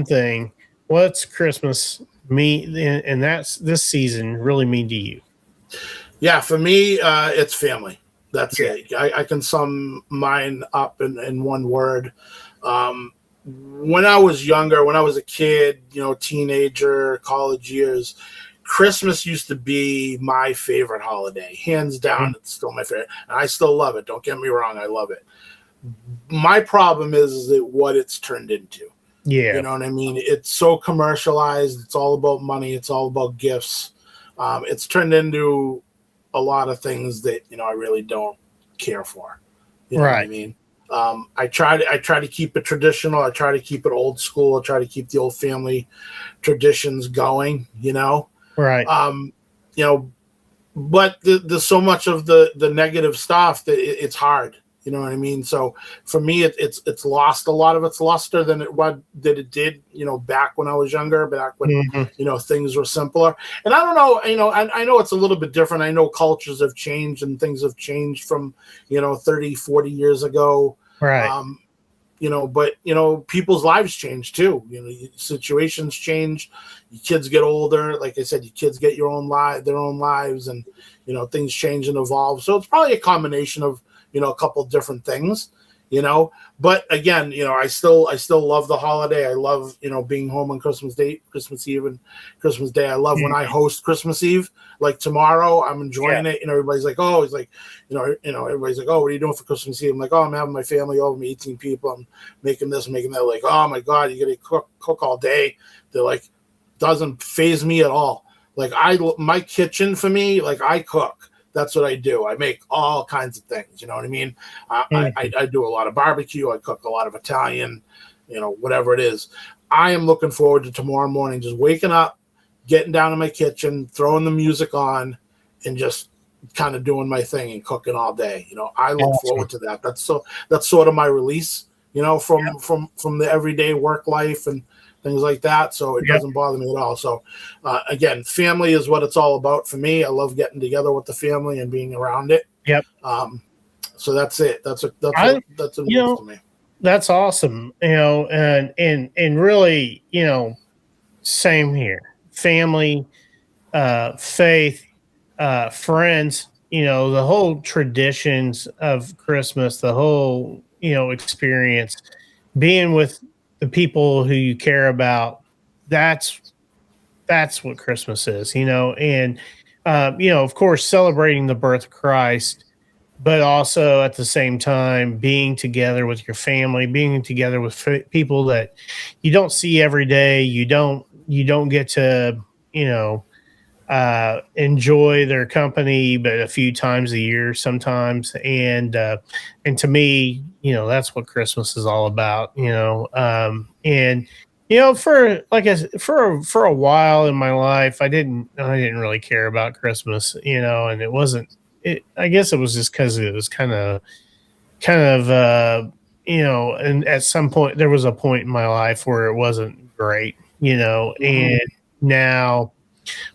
thing. What's Christmas mean, and that's this season really mean to you? Yeah, for me, it's family. That's it. I can sum mine up in one word. When I was younger, when I was a kid, teenager, college years, Christmas used to be my favorite holiday. Hands down, It's still my favorite. And I still love it. Don't get me wrong. I love it. My problem is that what it's turned into. Yeah. You know what I mean? It's so commercialized. It's all about money. It's all about gifts. It's turned into a lot of things that, I really don't care for. You know what I mean? I try to keep it traditional. I try to keep it old school. I try to keep the old family traditions going, Right. But there's so much of the negative stuff that it's hard. You know what I mean? So for me, it's lost a lot of its luster than it did, back when I was younger, back when, things were simpler. And I don't know, I know it's a little bit different. I know cultures have changed and things have changed from, 30, 40 years ago. Right. But people's lives change too. Situations change. Your kids get older. Like I said, your kids get their own lives, and things change and evolve. So it's probably a combination of a couple different things. But again, I still love the holiday. I love being home on Christmas Eve, and Christmas Day. I love when I host Christmas Eve. Like tomorrow, I'm enjoying it. Everybody's like, oh, it's like, everybody's like, oh, what are you doing for Christmas Eve? I'm like, oh, I'm having my family over, me 18 people. I'm making this, making that. Like, oh my God, you got to cook all day. They're like, doesn't faze me at all. Like my kitchen for me, like I cook. That's what I do. I make all kinds of things. You know what I mean? I do a lot of barbecue. I cook a lot of Italian, whatever it is. I am looking forward to tomorrow morning, just waking up, getting down in my kitchen, throwing the music on, and just kind of doing my thing and cooking all day. I look forward to that. That's sort of my release, from the everyday work life and things like that. So it doesn't bother me at all. So again, family is what it's all about for me. I love getting together with the family and being around it. Yep. So that's it. That's a news to me. That's awesome. And really, same here. Family, faith, friends, the whole traditions of Christmas, the whole, experience, being with the people who you care about. That's what Christmas is, and, of course, celebrating the birth of Christ, but also at the same time being together with your family, being together with people that you don't see every day. You don't get to, enjoy their company, but a few times a year sometimes. And to me, that's what Christmas is all about, and, for a while in my life, I didn't really care about Christmas, and it wasn't, I guess it was just because it was kind of, and at some point there was a point in my life where it wasn't great, and now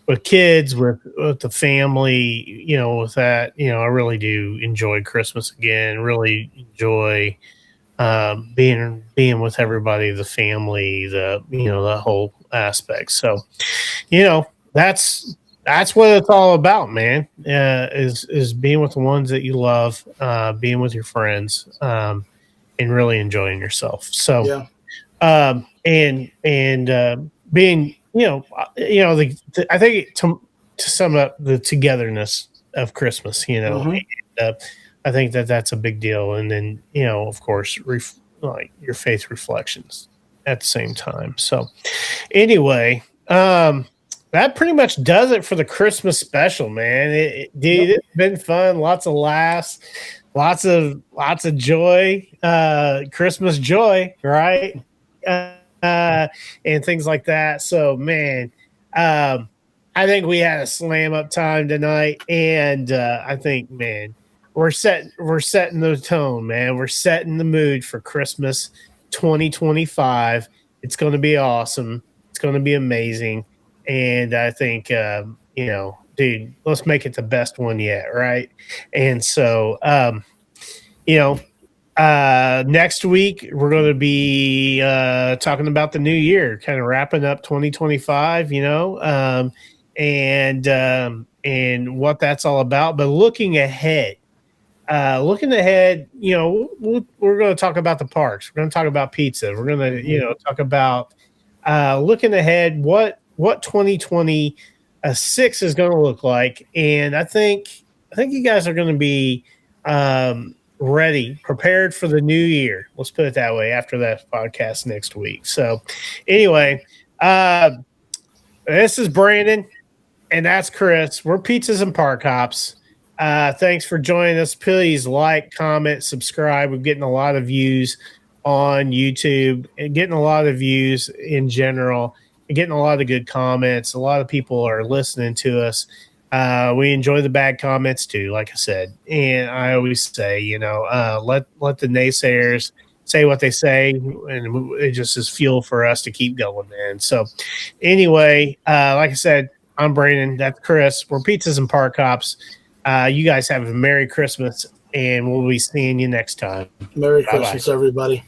with kids, with the family, with that, I really do enjoy Christmas again, really enjoy being with everybody, the family, the whole aspect. So, that's what it's all about, man. Is being with the ones that you love, being with your friends, and really enjoying yourself. So, and being, I think to sum up the togetherness of Christmas, and, I think that's a big deal. And then, of course, like your faith reflections at the same time. So, anyway, that pretty much does it for the Christmas special, man. Dude, it's been fun. Lots of laughs, lots of joy, Christmas joy, right? And things like that. So, man, I think we had a slam up time tonight, and I think, man, we're setting the tone, man. We're setting the mood for Christmas 2025. It's going to be awesome. It's going to be amazing. And I think, dude, let's make it the best one yet, right? And so, next week we're going to be talking about the new year, kind of wrapping up 2025, and what that's all about. But looking ahead, we're going to talk about the parks. We're going to talk about pizza. We're going to, talk about looking ahead, what 2026 is going to look like. And I think you guys are going to be ready, prepared for the new year. Let's put it that way, after that podcast next week. So anyway, this is Brandon, and that's Chris. We're Pizzas and Park Hops. Thanks for joining us. Please like, comment, subscribe. We're getting a lot of views on YouTube and getting a lot of views in general and getting a lot of good comments. A lot of people are listening to us. We enjoy the bad comments too, like I said. And I always say, let the naysayers say what they say, and it just is fuel for us to keep going, man. So anyway, like I said, I'm Brandon. That's Chris. We're Pizzas and Park Hops. You guys have a Merry Christmas, and we'll be seeing you next time. Merry Christmas, everybody.